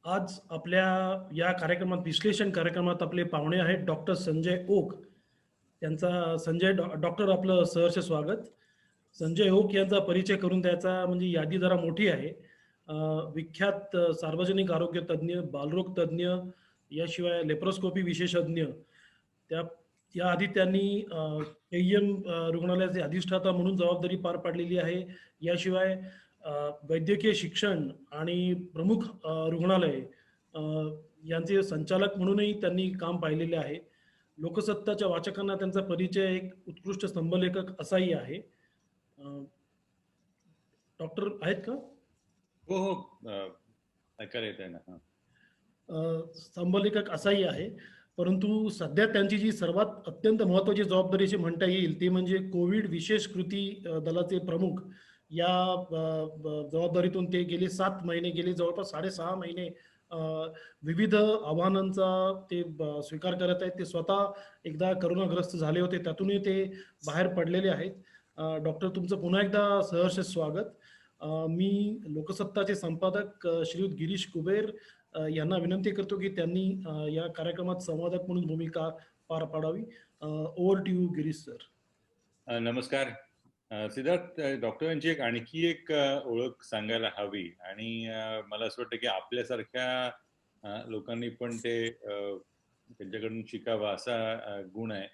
आज आपल्या या कार्यक्रमात विश्लेषण कार्यक्रमात आपले पाहुणे आहेत डॉक्टर संजय ओक. त्यांचा डॉक्टर आपलं सहर्ष स्वागत. संजय ओक यांचा परिचय करून द्यायचा म्हणजे यादी जरा मोठी आहे. अ, विख्यात सार्वजनिक आरोग्य तज्ञ, बालरोग तज्ञ, याशिवाय लेप्रोस्कोपी विशेषज्ञ. त्या याआधी त्यांनी केईएम रुग्णालयाचे अधिष्ठाता म्हणून जबाबदारी पार पाडलेली आहे. याशिवाय अ, वैद्यकीय शिक्षण आणि प्रमुख रुग्णालय अ, यांचे संचालक म्हणूनही त्यांनी काम पाहिलेले आहे. लोकसत्ताच्या वाचकांना त्यांचा परिचय एक उत्कृष्ट स्तंभलेखक असाही आहे. अ, डॉक्टर आहेत का? हो, हो. ऐकायला येतंय ना. हां. स्तंभलेखक असाही आहे. परंतु सध्या त्यांची जी सर्वात अत्यंत महत्त्वाची जबाबदारी अशी म्हणता येईल, ती म्हणजे कोविड विशेष कृती दलाचे प्रमुख. या जबाबदारीतून ते गेले 7 महिने, गेले जवळपास 6.5 महिने अ, विविध आव्हानांचा ते स्वीकार करत आहेत. ते स्वतः एकदा करोनाग्रस्त झाले होते, त्यातूनही ते बाहेर पडलेले आहेत. डॉक्टर तुमचं पुन्हा एकदा सहर्ष स्वागत. मी लोकसत्ताचे संपादक श्रीयुत गिरीश कुबेर यांना विनंती करतो की त्यांनी या कार्यक्रमात संवादक म्हणून भूमिका पार पाडावी. Over to you Girish sir. नमस्कार. सिद्धार्थ, डॉक्टरांची आणखी एक ओळख सांगायला हवी आणि मला असं वाटतं की आपल्यासारख्या लोकांनी पण ते त्यांच्याकडून शिकावा असा गुण आहे.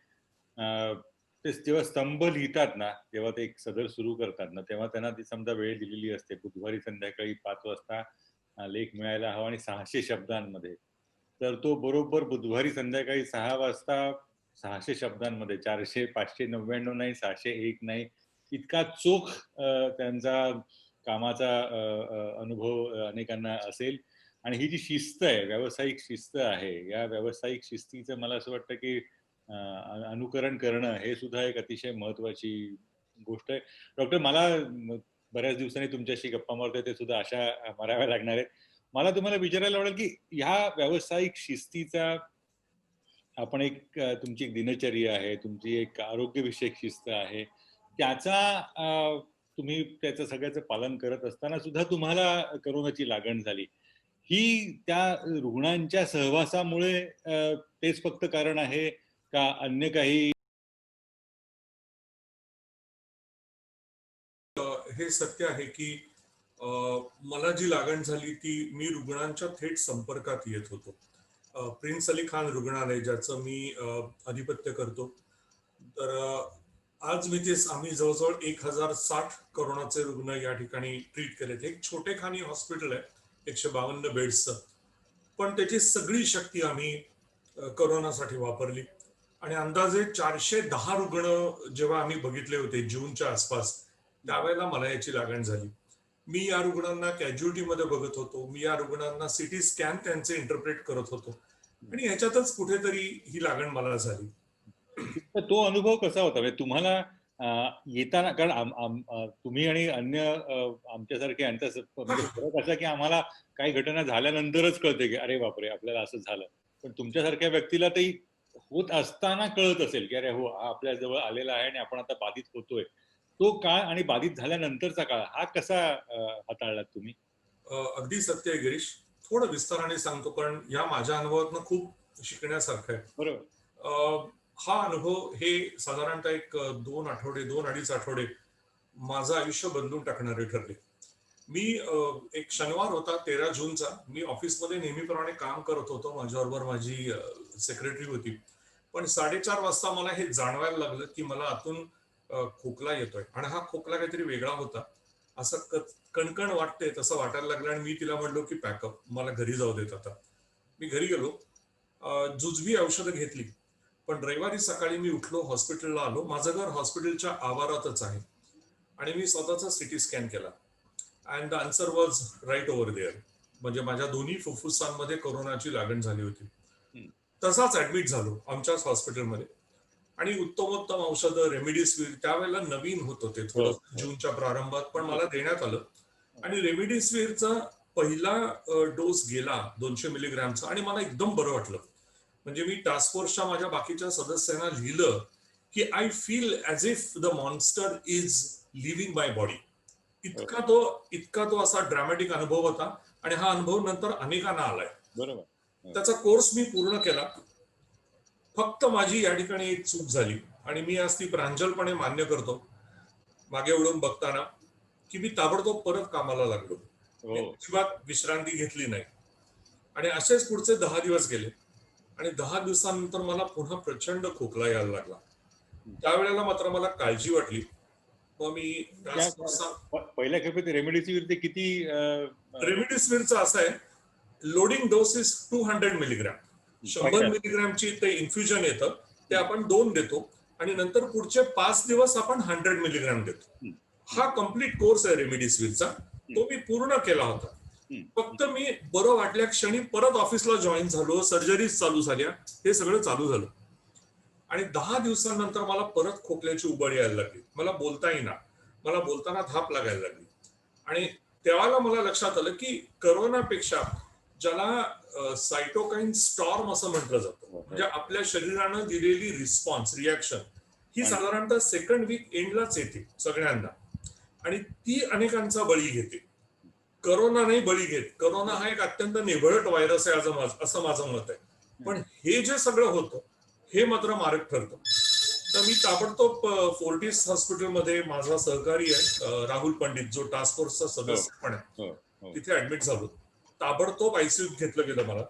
ते जेव्हा स्तंभ लिहितात ना, तेव्हा ते एक सदर सुरू करतात ना, तेव्हा त्यांना ती समजा वेळ दिलेली असते. बुधवारी संध्याकाळी 5 वाजता लेख मिळायला हवा आणि 600 शब्दांमध्ये. तर तो बरोबर बुधवारी संध्याकाळी 6 वाजता 600 शब्दांमध्ये, 400, 599 नाही, 601 नाही, इतका चोख त्यांचा कामाचा अनुभव अनेकांना असेल. आणि ही जी शिस्त आहे, व्यावसायिक शिस्त आहे, या व्यावसायिक शिस्तीचं मला असं वाटतं की अनुकरण करणं हे सुद्धा एक अतिशय महत्वाची गोष्ट आहे. डॉक्टर, मला बऱ्याच दिवसांनी तुमच्याशी गप्पा मारतोय, ते सुद्धा अशा माराव्या लागणार आहेत. मला तुम्हाला विचारायला आवडेल की ह्या व्यावसायिक शिस्तीचा आपण एक तुमची एक दिनचर्या आहे, तुमची एक आरोग्यविषयक शिस्त आहे, त्याचा तुम्ही त्याचं सगळ्याचं पालन करत असताना सुद्धा तुम्हाला करोनाची लागण झाली. ही त्या रुग्णांच्या सहवासामुळे तेच फक्त कारण आहे का अन्य काही? हे सत्य आहे की मला जी लागण झाली ती मी रुग्णांच्या थेट संपर्कात येत होतो. प्रिन्स अली खान रुग्णालय ज्याचं मी अधिपत्य करतो. तर आज मी आम्ही जवळजवळ 1060 करोनाचे रुग्ण या ठिकाणी ट्रीट केलेत. एक छोटेखानी हॉस्पिटल आहे 152 बेड्सचं, पण त्याची सगळी शक्ती आम्ही करोनासाठी वापरली. आणि अंदाजे 410 रुग्ण जेव्हा आम्ही बघितले होते जूनच्या आसपास, त्यावेळेला मला याची लागण झाली. मी या रुग्णांना कॅज्युअलिटीमध्ये बघत होतो, मी या रुग्णांना सिटी स्कॅन त्यांचे इंटरप्रेट करत होतो, आणि ह्याच्यातच कुठेतरी ही लागण मला झाली. तो अनुभव कसा होता? म्हणजे तुम्हाला येताना, कारण तुम्ही आणि अन्य आमच्यासारखे यांचा म्हणजे फरक असा की आम्हाला काही घटना झाल्यानंतरच कळते की अरे बापरे, आपल्याला असं झालं. पण तुमच्यासारख्या व्यक्तीला ते होत असताना कळत असेल की अरे हो, हा आपल्या जवळ आलेला आहे आणि आपण आता बाधित होतोय. तो काळ आणि बाधित झाल्यानंतरचा काळ हा कसा हाताळलात तुम्ही? अगदी सत्य आहे गिरीश. थोडं विस्ताराने सांगतो, कारण या माझ्या अनुभवातनं खूप शिकण्यासारखं आहे. बरोबर. हा अनुभव हे साधारणतः एक 2 आठवडे, 2-2.5 आठवडे माझं आयुष्य बदलून टाकणारे ठरले. मी एक शनिवार होता 13 जूनचा. मी ऑफिसमध्ये नेहमीप्रमाणे काम करत होतो, माझ्याबरोबर माझी सेक्रेटरी होती. पण 4:30 वाजता मला हे जाणवायला लागलं की मला आतून खोकला येतोय, आणि हा खोकला काहीतरी वेगळा होता. असं कणकण वाटते तसं वाटायला लागलं, आणि मी तिला म्हणलो की पॅकअप, मला घरी जाऊ देत आता. मी घरी गेलो, जुजबी औषधं घेतली. पण रविवारी सकाळी मी उठलो, हॉस्पिटलला आलो. माझं घर हॉस्पिटलच्या आवारातच आहे, आणि मी स्वतःचा सिटी स्कॅन केला. And the answer was right over there. म्हणजे माझ्या दोन्ही फुफ्फुसांमध्ये कोरोनाची लागण झाली होती. तसाच ऍडमिट झालो आमच्याच हॉस्पिटलमध्ये. आणि उत्तमोत्तम औषधं, रेमडिसिव्हिर त्यावेळेला नवीन होतं ते थोडं जूनच्या प्रारंभात, पण मला देण्यात आलं. आणि रेमडिसिव्हिरचा पहिला डोस गेला 200 मिलीग्रॅमचा, आणि मला एकदम बरं वाटलं. म्हणजे मी टास्क फोर्सच्या माझ्या बाकीच्या सदस्यांना लिहिलं की I feel as if the monster is living my body. इतका तो असा ड्रॅमॅटिक अनुभव होता. आणि हा अनुभव नंतर अनेकांना आलाय. बरोबर. त्याचा कोर्स मी पूर्ण केला. फक्त माझी या ठिकाणी एक चूक झाली आणि मी आज ती प्रांजलपणे मान्य करतो मागे वळून बघताना, की मी ताबडतोब परत कामाला लागलो. मी अजिबात विश्रांती घेतली नाही आणि असेच पुढचे 10 दिवस गेले आणि 10 दिवसांनंतर मला पुन्हा प्रचंड खोकला यायला लागला. त्यावेळेला मात्र मला काळजी वाटली. मग मी पहिल्या खेपेत रेमडेसिवीर ते किती? रेमडेसिवीरचं असं आहे, लोडिंग डोस इज 200 मिलीग्रॅम. 100 मिलीग्रॅमची ते इन्फ्युजन येतं, ते आपण 2 देतो आणि नंतर पुढचे 5 दिवस आपण 100 मिलीग्रॅम देतो. हा कम्प्लीट कोर्स आहे रेमडेसिवीरचा. तो मी पूर्ण केला होता. फक्त मी बरं वाटल्या क्षणी परत ऑफिसला जॉईन झालो, सर्जरीज चालू झाल्या, हे सगळं चालू झालं आणि 10 दिवसांनंतर मला परत खोकल्याची उबळ यायला लागली. मला बोलता येईना, मला बोलताना धाप लागायला लागली आणि तेव्हा मला लक्षात आलं की करोनापेक्षा ज्याला सायटोकाईन स्टॉर्म असं म्हटलं जातं, म्हणजे आपल्या शरीरानं दिलेली रिस्पॉन्स, रिॲक्शन ही साधारणतः सेकंड वीक एंडलाच येते सगळ्यांना आणि ती अनेकांचा बळी घेते. करोना नाही बळी घेत. करोना हा एक अत्यंत निभळट व्हायरस आहे असं माझं मत आहे. पण हे जे सगळं होतं हे मात्र मारक ठरतं. तर मी ताबडतोब फोर्टिस हॉस्पिटलमध्ये माझा सहकारी आहे राहुल पंडित, जो टास्क फोर्सचा सदस्य पण आहे, तिथे ऍडमिट झालो. ताबडतोब आयसीयूत घेतलं गेलं मला.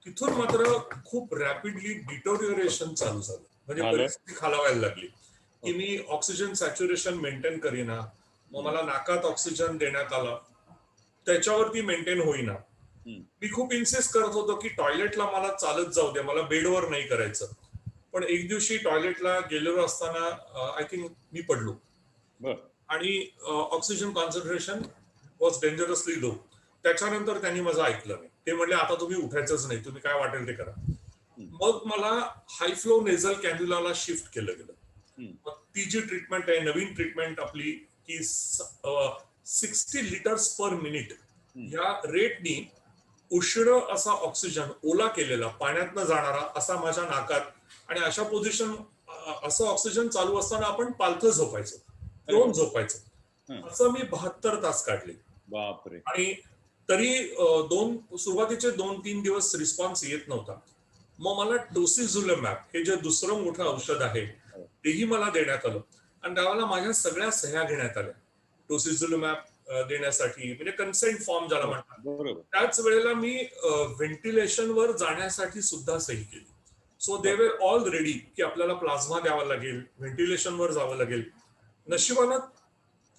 तिथून मात्र खूप रॅपिडली डिटोरिओरेशन चालू झालं, म्हणजे परिस्थिती खालावायला लागली की मी ऑक्सिजन सॅच्युरेशन मेंटेन करीना. मग मला नाकात ऑक्सिजन देण्यात आला, त्याच्यावरती मेंटेन होईना. मी खूप इन्सिस्ट करत होतो की टॉयलेटला मला चालत जाऊ दे, मला बेडवर नाही करायचं. पण एक दिवशी टॉयलेटला गेलेलो असताना आय थिंक मी पडलो आणि oxygen concentration was dangerously low. त्याच्यानंतर त्यांनी माझं ऐकलं नाही. ते म्हणले आता तुम्ही उठायचंच नाही, तुम्ही काय वाटेल ते करा. मग मला हाय फ्लो नेझल कॅन्युलाला शिफ्ट केलं गेलं. मग ती जी ट्रीटमेंट आहे, नवीन ट्रीटमेंट आपली, की 60 लिटर्स पर मिनिट या रेटनी उष्ण असा ऑक्सिजन, ओला केलेला, पाण्यातनं जाणारा असा माझ्या नाकात, आणि अशा पोझिशन असं ऑक्सिजन चालू असताना आपण पालथं झोपायचं, प्रोन झोपायचं. असं मी 72 तास काढले. बापरे. आणि तरी सुरुवातीचे 2-3 दिवस रिस्पॉन्स येत नव्हता. मग मला टोसिझुलमॅब, हे जे दुसरं मोठं औषध आहे, तेही मला देण्यात आलं आणि त्यावेळेला माझ्या सगळ्या सह्या घेण्यात आल्या टोसिझुलमॅब देण्यासाठी, म्हणजे कन्सेंट फॉर्म ज्याला म्हणतात. त्याच वेळेला मी व्हेंटिलेशनवर जाण्यासाठी सुद्धा सही केली. So they were all ready की आपल्याला प्लाझ्मा द्यावा लागेल, व्हेंटिलेशनवर जावं लागेल. नशिबानं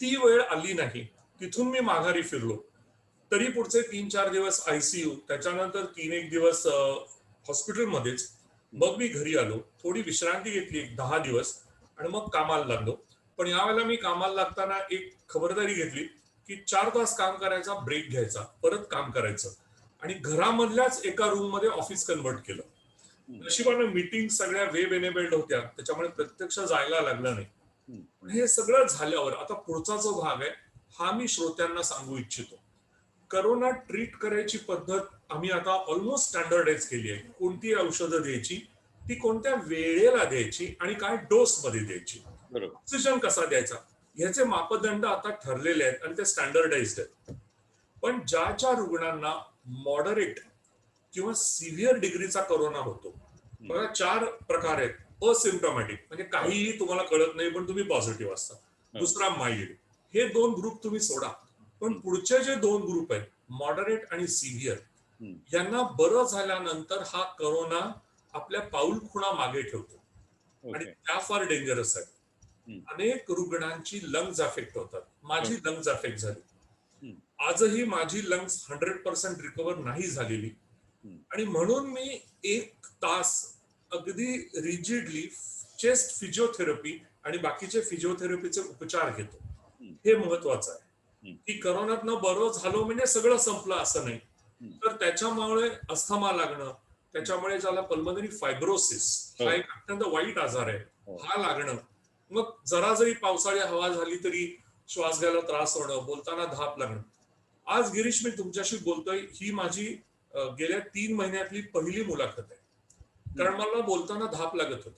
ती वेळ आली नाही. तिथून मी माघारी फिरलो. तरी पुढचे 3-4 दिवस आयसीयू, त्याच्यानंतर 3-1 दिवस हॉस्पिटलमध्येच. मग मी घरी आलो, थोडी विश्रांती घेतली 10 दिवस आणि मग कामाला लागलो. पण यावेळेला मी कामाला लागताना एक खबरदारी घेतली की 4 तास काम करायचा, ब्रेक घ्यायचा, परत काम करायचं आणि घरामधल्याच एका रूम मध्ये ऑफिस कन्वर्ट केलं. नशिबानं मीटिंग सगळ्या वेब एनेबल्ड होत्या, त्याच्यामुळे प्रत्यक्ष जायला लागलं नाही. हे सगळं झाल्यावर आता पुढचा जो भाग आहे हा मी श्रोत्यांना सांगू इच्छितो. करोना ट्रीट करायची पद्धत आम्ही आता ऑलमोस्ट स्टँडर्डाइज केली आहे. कोणती औषधं द्यायची, ती कोणत्या वेळेला द्यायची आणि काय डोस मध्ये द्यायची, ऑक्सिजन कसा द्यायचा, ह्याचे मापदंड आता ठरलेले आहेत आणि ते स्टँडर्डाइज्ड आहेत. पण ज्या रुग्णांना मॉडरेट किंवा सिव्हिअर डिग्रीचा करोना होतो, बघा 4 प्रकार आहेत. असिम्प्टोमॅटिक, म्हणजे काहीही तुम्हाला कळत नाही पण तुम्ही पॉझिटिव्ह असता. दुसरा माइल्ड. हे 2 ग्रुप तुम्ही सोडा. पण पुढचे जे 2 ग्रुप आहेत, मॉडरेट आणि सिव्हिअर, यांना बरं झाल्यानंतर हा करोना आपल्या पाऊलखुणा मागे ठेवतो आणि त्या फार डेंजरस आहेत. अनेक रुग्णांची लंग्स अफेक्ट होतात. माझी लंग्स अफेक्ट झाली. आजही माझी लंग्स 100% रिकव्हर नाही झालेली आणि म्हणून मी 1 तास अगदी रिजिडली चेस्ट फिजिओथेरपी आणि बाकीचे फिजिओथेरपीचे उपचार घेतो. हे महत्वाचं आहे की करोनातनं बरं झालो म्हणजे सगळं संपलं असं नाही. तर त्याच्यामुळे अस्थमा लागणं, त्याच्यामुळे ज्याला पल्मनरी फायब्रोसिस, हा एक अत्यंत वाईट आजार आहे, हा लागणं, मग जरा जरी पावसाळी हवा झाली तरी श्वास घ्यायला त्रास होणं, बोलताना धाप लागणं. आज गिरीश मी तुमच्याशी बोलतोय, ही माझी गेल्या 3 महिन्यातली पहिली मुलाखत आहे, कारण मला बोलताना धाप लागत होती.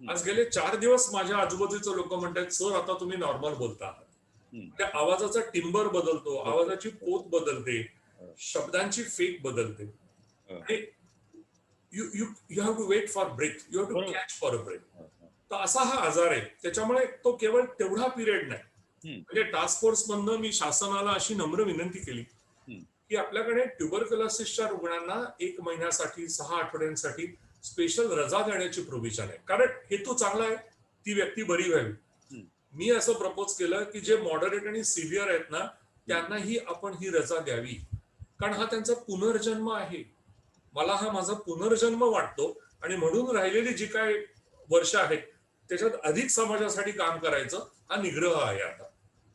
आज गेले 4 दिवस माझ्या आजूबाजूचे लोक म्हणतात, सर आता तुम्ही नॉर्मल बोलता आहात. त्या आवाजाचा टिंबर बदलतो, आवाजाची पोत बदलते. शब्दांची फेक बदलते आणि you you you have to wait for breath, you have to बरोबर. Catch for a breath. तर असा हा आजार आहे. त्याच्यामुळे तो केवळ तेवढा पिरियड नाही. म्हणजे टास्क फोर्स मधनं मी शासनाला अशी नम्र विनंती केली की आपल्याकडे ट्युबरक्युलोसिसच्या रुग्णांना 1 महिन्यासाठी 6 आठवड्यांसाठी स्पेशल रजा देण्याची प्रोव्हिजन आहे. कारण हेतू चांगला आहे, ती व्यक्ती बरी व्हावी. मी असं प्रपोज केलं की जे मॉडरेट आणि सिव्हिअर आहेत ना त्यांनाही आपण ही रजा द्यावी, कारण हा त्यांचा पुनर्जन्म आहे. मला हा माझा पुनर्जन्म वाटतो आणि म्हणून राहिलेली जी काय वर्ष आहेत त्याच्यात अधिक समाजासाठी काम करायचं हा निग्रह आहे.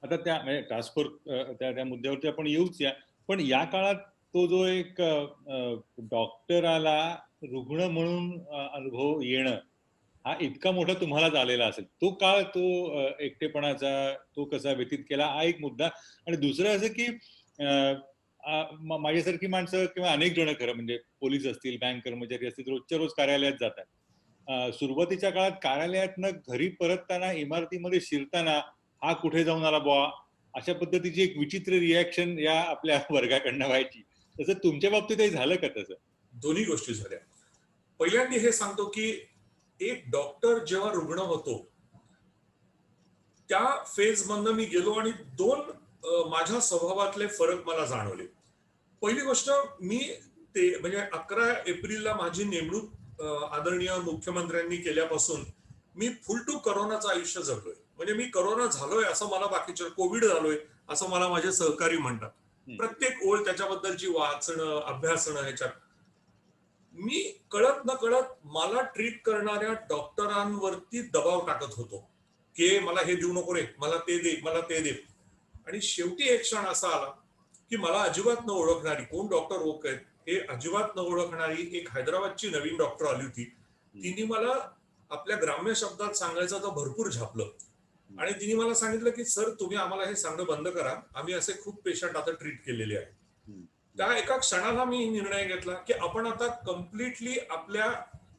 आता त्या म्हणजे टास्क फोर्स त्या मुद्द्यावरती आपण येऊच या, पण या काळात तो जो एक डॉक्टराला रुग्ण म्हणून अनुभव येणं हा इतका मोठा तुम्हाला झालेला असेल, तो काळ, तो एकटेपणाचा तो कसा व्यतीत केला, हा एक मुद्दा. आणि दुसरं असं की माझ्यासारखी माणसं किंवा अनेक जण, खरं म्हणजे पोलीस असतील, बँक कर्मचारी असतील, रोजच्या रोज कार्यालयात जातात. सुरुवातीच्या काळात कार्यालयातनं घरी परतताना, इमारतीमध्ये शिरताना हा कुठे जाऊन आला बुवा, अशा पद्धतीची एक विचित्र रिॲक्शन या आपल्या वर्गाकडनं व्हायची. तसं तुमच्या बाबतीतही झालं का तसं? दोन्ही गोष्टी झाल्या. पहिल्यांदा हे सांगतो की एक डॉक्टर जेव्हा रुग्ण होतो त्या फेज मधनं मी गेलो आणि 2 माझ्या स्वभावातले फरक मला जाणवले. पहिली गोष्ट, मी ते म्हणजे 11 एप्रिलला माझी नेमणूक आदरणीय मुख्यमंत्र्यांनी केल्यापासून मी फुल टू करोनाचं आयुष्य जगलोय. म्हणजे मी करोना झालोय असं मला बाकीचे, कोविड झालोय असं मला माझे सहकारी म्हणतात. प्रत्येक ओळ त्याच्याबद्दलची वाचणं, अभ्यासणं, ह्याच्यात मी कळत न कळत मला ट्रीट करणाऱ्या डॉक्टरांवरती दबाव टाकत होतो की मला हे देऊ नको रे, मला ते दे, मला ते दे. आणि शेवटी एक क्षण असा आला की मला अजिबात न ओळखणारी, कोण डॉक्टर ओक आहेत हे अजिबात न ओळखणारी एक हैदराबादची नवीन डॉक्टर आली होती. तिने मला आपल्या ग्राम्य शब्दात सांगायचं तर भरपूर झापलं आणि तिने मला सांगितलं की सर, तुम्ही आम्हाला हे सांगणं बंद करा, आम्ही असे खूप पेशंट आता ट्रीट केलेले आहेत. त्या एका क्षणाला मी निर्णय घेतला की आपण आता कम्प्लिटली आपल्या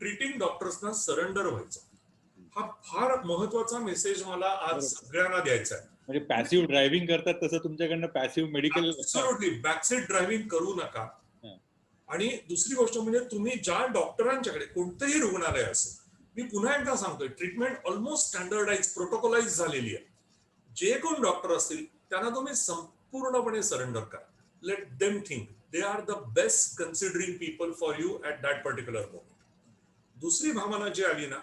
ट्रीटिंग डॉक्टर्सना सरेंडर व्हायचं. हा फार महत्वाचा मेसेज मला आज सगळ्यांना द्यायचा आहे. म्हणजे पॅसिव्ह ड्रायव्हिंग करतात तसं तुमच्याकडनं पॅसिव्ह मेडिकल, ऍब्सोल्युटली बॅकसीट ड्रायव्हिंग करू नका. आणि दुसरी गोष्ट म्हणजे तुम्ही ज्या डॉक्टरांच्याकडे, कोणतंही रुग्णालय असेल, मी पुन्हा एकदा सांगतोय, ट्रीटमेंट ऑलमोस्ट स्टँडर्डाइज, प्रोटोकॉलाइज झालेली आहे. जे कोण डॉक्टर असतील त्यांना तुम्ही संपूर्णपणे सरेंडर करा. Let them think they are the best considering people for you at that particular moment. दुसरी भावना जी आली ना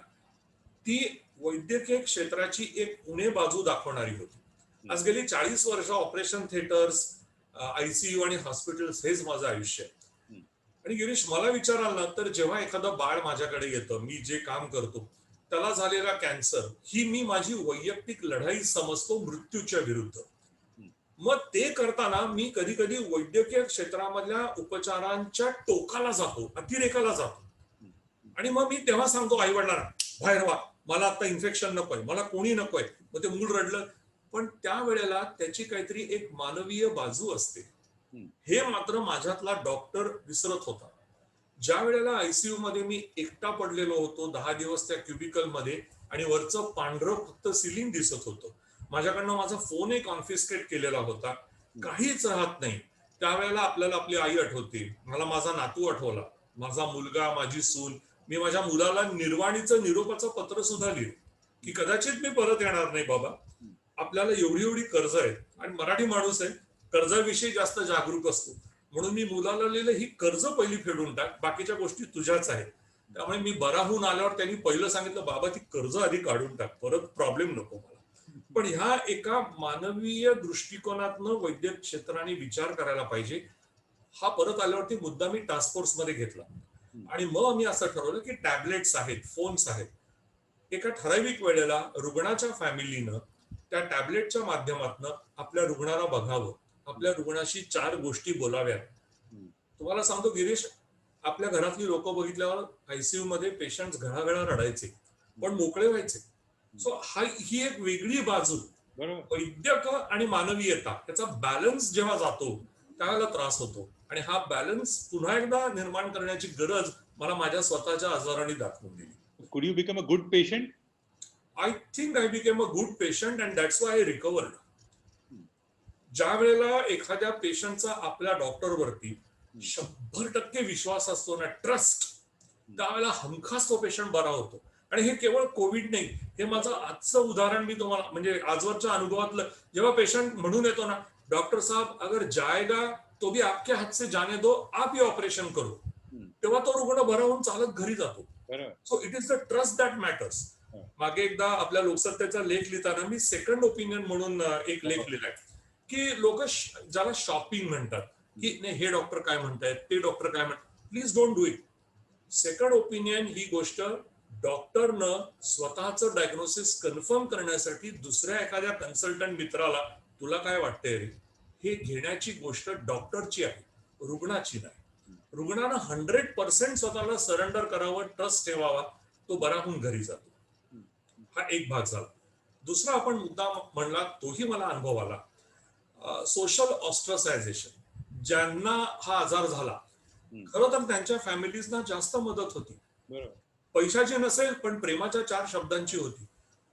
ती वैद्यकीय क्षेत्राची एक उणे बाजू दाखवणारी होती. आज गेली 40 वर्ष ऑपरेशन थिएटर्स, आयसीयू आणि हॉस्पिटल्स हेच माझं आयुष्य आहे. आणि गिरीश, मला विचाराल ना तर जेव्हा एखादं बाळ माझ्याकडे येतं, मी जे काम करतो त्याला झालेला कॅन्सर ही मी माझी वैयक्तिक लढाई समजतो मृत्यूच्या विरुद्ध. मग ते करताना मी कधी कधी वैद्यकीय क्षेत्रामधल्या उपचारांच्या टोकाला जातो, अतिरेकाला जातो. आणि मग मी तेव्हा सांगतो आई वडिलांना, बाहेर व्हा, मला आता इन्फेक्शन नकोय, मला कोणी नकोय. मग ते मूल रडलं. पण त्यावेळेला त्याची काहीतरी एक मानवीय बाजू असते, हे मात्र माझ्यातला डॉक्टर विसरत होता. ज्या वेळेला आयसीयू मध्ये मी एकटा पडलेलो होतो 10 दिवस त्या क्युबिकल मध्ये आणि वरचं पांढरं फक्त सिलिंग दिसत होतं, माझ्याकडनं माझा फोनही कॉन्फिस्केट केलेला होता, काहीच राहत नाही. त्यावेळेला आपल्याला आपली आई आठवते, मला माझा नातू आठवला, माझा मुलगा, माझी सून. मी माझ्या मुलाला निर्वाणीचं निरोपाचं पत्र सुद्धा लिहिलं की कदाचित मी परत येणार नाही बाबा, आपल्याला एवढी एवढी कर्ज आहेत. आणि मराठी माणूस आहे, कर्जाविषयी जास्त जागरूक असतो, म्हणून मी मुलाला लिहिलं, ही कर्ज पहिली फेडून टाक, बाकीच्या गोष्टी तुझ्याच आहेत. त्यामुळे मी बरा होऊन आल्यावर त्यांनी पहिलं सांगितलं, बाबा ती कर्ज आधी काढून टाक, परत प्रॉब्लेम नको मला. पण ह्या एका मानवीय दृष्टिकोनातनं वैद्यक क्षेत्राने विचार करायला पाहिजे. हा परत आल्यावरती मुद्दा मी टास्क फोर्स मध्ये घेतला आणि मग मी असं ठरवलं की टॅबलेट्स आहेत, फोन्स आहेत, एका ठराविक वेळेला रुग्णाच्या फॅमिलीनं त्या टॅबलेटच्या माध्यमातून आपल्या रुग्णाला बघावं, आपल्या रुग्णाशी 4 गोष्टी बोलाव्यात. तुम्हाला सांगतो गिरीश, आपल्या घरातली लोक बघितल्यावर आयसीयू मध्ये पेशंट घळाघळा रडायचे पण मोकळे व्हायचे. सो ही एक वेगळी बाजू, वैद्यक आणि मानवीयता याचा बॅलन्स जेव्हा जातो त्यावेळेला त्रास होतो. आणि हा बॅलन्स पुन्हा एकदा निर्माण करण्याची गरज मला माझ्या स्वतःच्या आजाराने दाखवून दिली. Could you become a good patient? I think I became a good patient and that's why I recovered. ज्या वेळेला एखाद्या पेशंटचा आपल्या डॉक्टरवरती 100% विश्वास असतो ना, ट्रस्ट, त्यावेळेला हमखास तो पेशंट बरा होतो. आणि हे केवळ कोविड नाही, हे माझं आजचं उदाहरण मी तुम्हाला म्हणजे आजवरच्या अनुभवातलं, जेव्हा पेशंट म्हणून येतो ना, डॉक्टर साहब अगर जाएगा तो भी आपके हाथ से जाने दो, आप ही ऑपरेशन करो, तेव्हा तो रुग्ण बरा होऊन चालत घरी जातो. So it is the trust that matters. मागे एकदा आपल्या लोकसत्तेचा लेख लिहिताना मी सेकंड ओपिनियन म्हणून एक लेख लिहिलाय की लोक ज्याला शॉपिंग म्हणतात की नाही, हे डॉक्टर काय म्हणतायत, ते डॉक्टर काय म्हणतात, please don't do it. Second opinion ही गोष्ट डॉक्टरनं स्वतःचं डायग्नोसिस कन्फर्म करण्यासाठी दुसऱ्या एखाद्या कन्सल्टंट मित्राला तुला काय वाटतंय रे, हे घेण्याची गोष्ट डॉक्टरची आहे, रुग्णाची नाही. रुग्णानं 100% स्वतःला सरेंडर करावं, ट्रस्ट ठेवावा, तो बरा होऊन घरी जातो. हा एक भाग झाला. दुसरा आपण मुद्दा म्हणला, तोही मला अनुभव आला, सोशल ऑस्ट्रसायझेशन. ज्यांना हा आजार झाला, खरं तर त्यांच्या फॅमिलीजना जास्त मदत होती, पैशाची नसेल पण प्रेमाच्या 4 शब्दांची होती.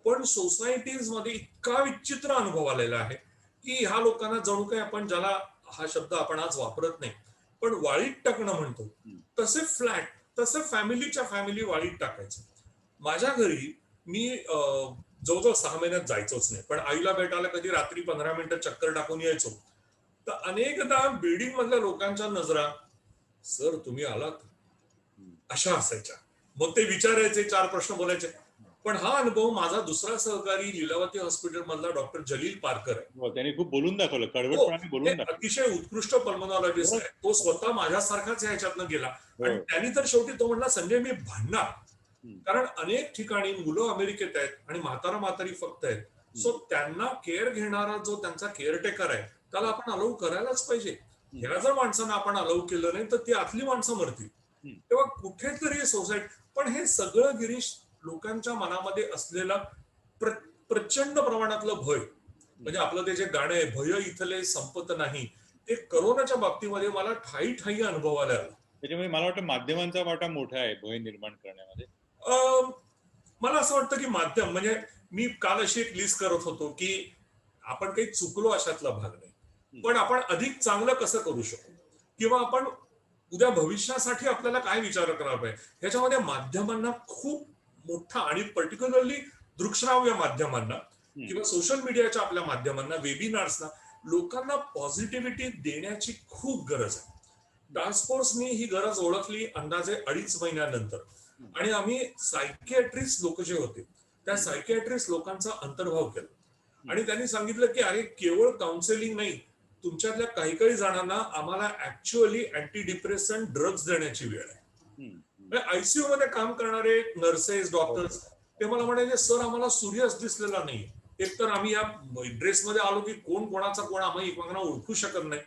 पण सोसायटीज मध्ये इतका विचित्र अनुभव आलेला आहे की ह्या लोकांना जणू काही आपण, ज्याला हा शब्द आपण आज वापरत नाही पण वाळीत टाकणं म्हणतो, तसे फ्लॅट, तसे फॅमिलीच्या फॅमिली वाळीत टाकायचं. माझ्या घरी मी जवळजवळ 6 महिन्यात जायचोच नाही, पण आईला भेटायला कधी रात्री 15 मिनिटं चक्कर टाकून यायचो. तर अनेकदा बिल्डिंग मधल्या लोकांच्या नजरा, सर तुम्ही आलात, अशा असायच्या. मग ते विचारायचे, 4 प्रश्न बोलायचे. पण हा अनुभव माझा दुसरा सहकारी लीलावती हॉस्पिटल मधला डॉक्टर जलील पारकर आहे. त्यांनी खूप बोलून दाखवलं, कडवटपणाने बोलून दाखवलं. अतिशय उत्कृष्ट पल्मोनॉलॉजिस्ट आहे. तो स्वतः माझ्यासारखाच ह्याच्यातनं गेला आणि त्यांनी तर शेवटी तो म्हणला, संजय मी भांडणार, कारण अनेक ठिकाणी मुलं अमेरिकेत आहेत आणि म्हातारी फक्त आहेत. सो त्यांना केअर घेणारा जो त्यांचा केअरटेकर आहे त्याला आपण अलाउ करायलाच पाहिजे. ह्या जर माणसांना आपण अलाउ केलं नाही तर ती आतली माणसं मरतील. तेव्हा कुठेतरी सोसायटी, पण हे सगळं गिरीश लोकांच्या मनामध्ये असलेला प्रचंड प्रमाणातलं भय, म्हणजे आपलं ते जे गाणं आहे, भय इथले संपत नाही, ते करोनाच्या बाबतीमध्ये मला ठाई अनुभवायला आला. त्याच्यामुळे मला वाटतं माध्यमांचा वाटा मोठा आहे भय निर्माण करण्यामध्ये. मला असं वाटतं की माध्यम, म्हणजे मी काल अशी एक लिस्ट करत होतो की आपण काही चुकलो अशातला भाग नाही, पण आपण अधिक चांगलं कसं करू शकू, किंवा आपण उद्या भविष्यासाठी आपल्याला काय विचार करावा पाहिजे, ह्याच्यामध्ये माध्यमांना खूप मोठा, आणि पर्टिक्युलरली दृकश्राव्य माध्यमांना किंवा सोशल मीडियाच्या आपल्या माध्यमांना, वेबिनार्सना, लोकांना पॉझिटिव्हिटी देण्याची खूप गरज आहे. टास्क फोर्सनी ही गरज ओळखली अंदाजे 2.5 महिन्यानंतर, आणि आम्ही सायकियाट्रिस्ट लोक जे होते त्या सायकियाट्रिस्ट लोकांचा अंतर्भाव केला आणि त्यांनी सांगितलं की अरे केवळ काउन्सिलिंग नाही, तुमच्यातल्या काही जणांना आम्हाला ऍक्च्युअली अँटी डिप्रेसंट ड्रग्ज देण्याची वेळ आहे. आयसीयू मध्ये काम करणारे नर्सेस, डॉक्टर्स, ते मला म्हणायचे, सर आम्हाला सूर्यच दिसलेला नाही, एकतर आम्ही या ड्रेसमध्ये आलो की कोण कोणाचा कोण आम्ही एकमेकांना ओळखू शकत नाही,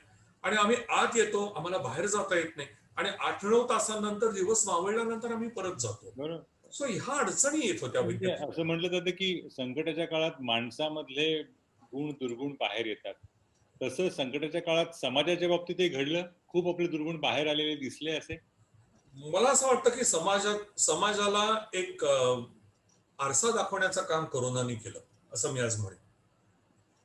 आणि आम्ही आत येतो, आम्हाला बाहेर जाता येत नाही, आणि 8-9 तासांनंतर दिवस मावळल्यानंतर आम्ही परत जातो. सो ह्या अडचणी येत होत्या. असं म्हटलं जातं की संकटाच्या काळात माणसामधले गुण दुर्गुण बाहेर येतात, तसं संकटाच्या काळात समाजाच्या बाबतीतही घडलं, खूप आपले दुर्गुण बाहेर आलेले दिसले असे. मला असं वाटतं की समाजाला एक आरसा दाखवण्याचं काम कोरोनाने केलं, असं मी आज म्हणेन.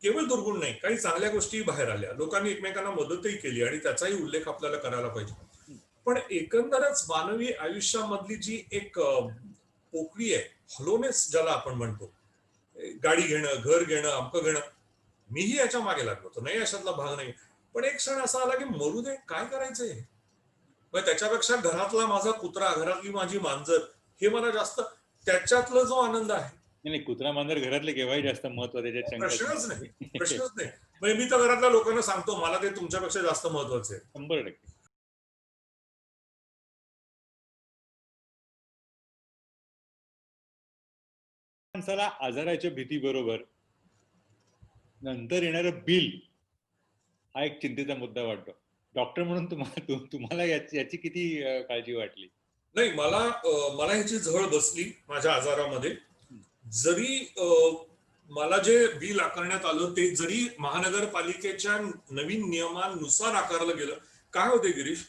केवळ दुर्गुण नाही, काही चांगल्या गोष्टी बाहेर आल्या, लोकांनी एकमेकांना मदतही केली आणि त्याचाही उल्लेख आपल्याला करायला पाहिजे. पण एकंदरच मानवी आयुष्यामधली जी एक पोकळी आहे, हलोनेस ज्याला आपण म्हणतो, गाडी घेणं, घर घेणं, अमकं घेणं, मीही याच्या मागे लागलो होतो, नाही अशातला भाग नाही. पण एक क्षण असा आला की मरू दे, काय करायचंय, मग त्याच्यापेक्षा घरातला माझा कुत्रा, घरातली माझी मांजर, हे मला जास्त, त्याच्यातला जो आनंद आहे. नाही, कुत्रा मांजर घरातले केव्हाही जास्त महत्व, त्याच्यात प्रश्नच नाही. म्हणजे मी तर घरातल्या लोकांना सांगतो, मला ते तुमच्यापेक्षा जास्त महत्वाचं आहे. 100%. माणसाला आजाराच्या भीती बरोबर नंतर येणारं बिल हा एक चिंतेचा मुद्दा वाटतो. डॉक्टर म्हणून तुम्हाला याची किती काळजी वाटली? नाही, मला ह्याची झळ बसली माझ्या आजारामध्ये. जरी मला जे बिल आकारण्यात आलं ते जरी महानगरपालिकेच्या नवीन नियमांनुसार आकारलं गेलं. काय होते गिरीश,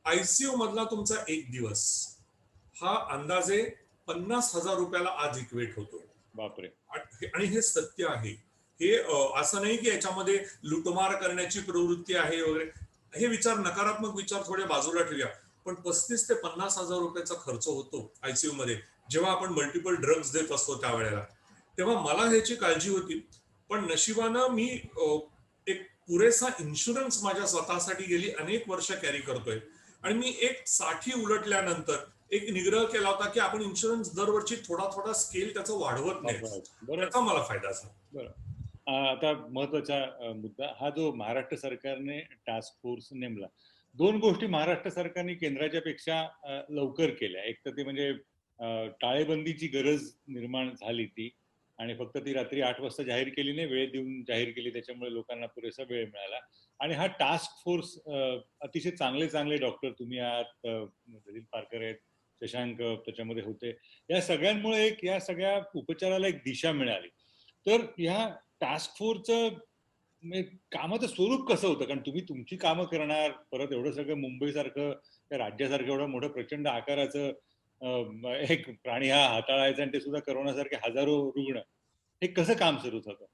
आयसीयू मधला तुमचा 1 दिवस हा अंदाजे 50,000 रुपयाला आज इक्वेट होतो. बापरे. आणि हे सत्य आहे. हे असं नाही की याच्यामध्ये लुटमार करण्याची प्रवृत्ती आहे वगैरे, हे विचार, नकारात्मक विचार थोडे बाजूला ठेवूया. पण 35,000 ते 50,000 रुपयाचा खर्च होतो आयसीयू मध्ये, जेव्हा आपण मल्टिपल ड्रग्ज देत असतो त्यावेळेला. तेव्हा मला ह्याची काळजी होती. पण नशिबानं मी एक पुरेसा इन्शुरन्स माझ्या स्वतःसाठी गेली अनेक वर्ष कॅरी करतोय. आणि मी एक 60 उलटल्यानंतर एक निग्रह केला होता की आपण इन्शुरन्स दरवर्षी थोडा थोडा स्केल त्याचा वाढवत नाही. बरं त्याचा मला फायदा झाला. बरं. आता महत्वाचा मुद्दा हा, जो महाराष्ट्र सरकारने टास्क फोर्स नेमला, 2 गोष्टी महाराष्ट्र सरकारने केंद्राच्या पेक्षा लवकर केल्या. एक तर ते म्हणजे टाळेबंदीची गरज निर्माण झाली ती, आणि फक्त ती रात्री 8 वाजता जाहीर केली नाही, वेळ देऊन जाहीर केली, त्याच्यामुळे लोकांना पुरेसा वेळ मिळाला. आणि हा टास्क फोर्स, अतिशय चांगले चांगले डॉक्टर तुम्ही आहात, दलील पारकर आहेत, शशांक त्याच्यामध्ये होते, या सगळ्यांमुळे या सगळ्या उपचाराला एक दिशा मिळाली. तर ह्या टास्क फोर्सचं कामाचं स्वरूप कसं होतं? कारण तुम्ही तुमची कामं करणार, परत एवढं सगळं मुंबईसारखं त्या राज्यासारखं एवढं मोठं प्रचंड आकाराचं एक प्राणी हा हाताळायचा, आणि ते सुद्धा करोनासारखे हजारो रुग्ण, हे कसं काम सुरू होतं?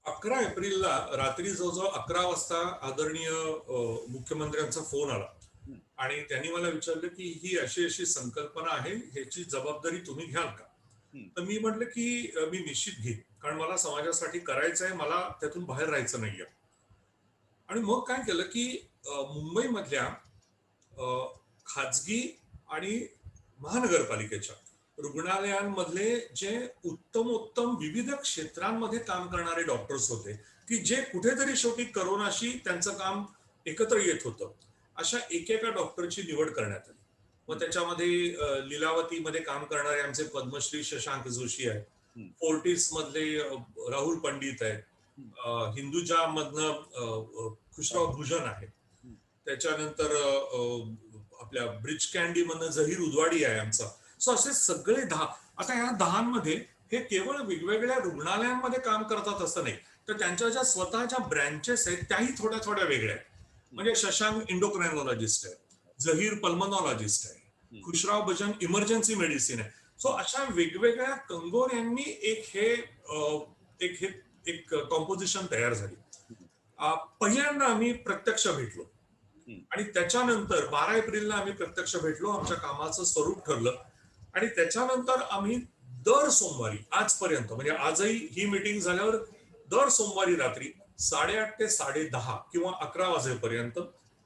11 एप्रिलला रात्री जवळजवळ 11 वाजता आदरणीय मुख्यमंत्र्यांचा फोन आला आणि त्यांनी मला विचारलं की ही अशी अशी संकल्पना आहे, ह्याची जबाबदारी तुम्ही घ्याल का? तर मी म्हटलं की मी निश्चित घेईन, कारण मला समाजासाठी करायचं आहे, मला त्यातून बाहेर राहायचं नाहीये. आणि मग काय केलं की मुंबईमधल्या खाजगी आणि महानगरपालिकेच्या रुग्णालयांमधले जे उत्तम विविध क्षेत्रांमध्ये काम करणारे डॉक्टर्स होते, की जे कुठेतरी शेवटी करोनाशी त्यांचं काम एकत्र येत होतं, अशा एकेका डॉक्टरची निवड करण्यात आली. मग त्याच्यामध्ये लीलावतीमध्ये काम करणारे आमचे पद्मश्री शशांक जोशी आहेत, फोर्टिस मधले राहुल पंडित आहेत, हिंदुजा मधनं खुशराव भुजन आहे, त्याच्यानंतर आपल्या ब्रिज कॅन्डी मधनं जहीर उदवाडी आहे आमचा. सो असे सगळे 10. आता ह्या 10 हे केवळ वेगवेगळ्या रुग्णालयांमध्ये काम करतात असं नाही, तर त्यांच्या ज्या स्वतःच्या ब्रँचेस आहेत त्याही थोड्या थोड्या वेगळ्या आहेत. म्हणजे शशांक इंडोक्रायनॉलॉजिस्ट आहे, जहीर पल्मनॉलॉजिस्ट आहे, खुशराव भजन इमर्जन्सी मेडिसिन आहे. सो अशा वेगवेगळ्या कंगोऱ्यांनी एक कॉम्पोजिशन तयार झाली. पहिल्यांदा आम्ही प्रत्यक्ष भेटलो आणि त्याच्यानंतर 12 एप्रिलला आम्ही प्रत्यक्ष भेटलो, आमच्या कामाचं स्वरूप ठरलं. आणि त्याच्यानंतर आम्ही दर सोमवारी आजपर्यंत, म्हणजे आजही ही मीटिंग झाल्यावर दर सोमवारी रात्री 8:30 ते 10:30 किंवा 11 वाजेपर्यंत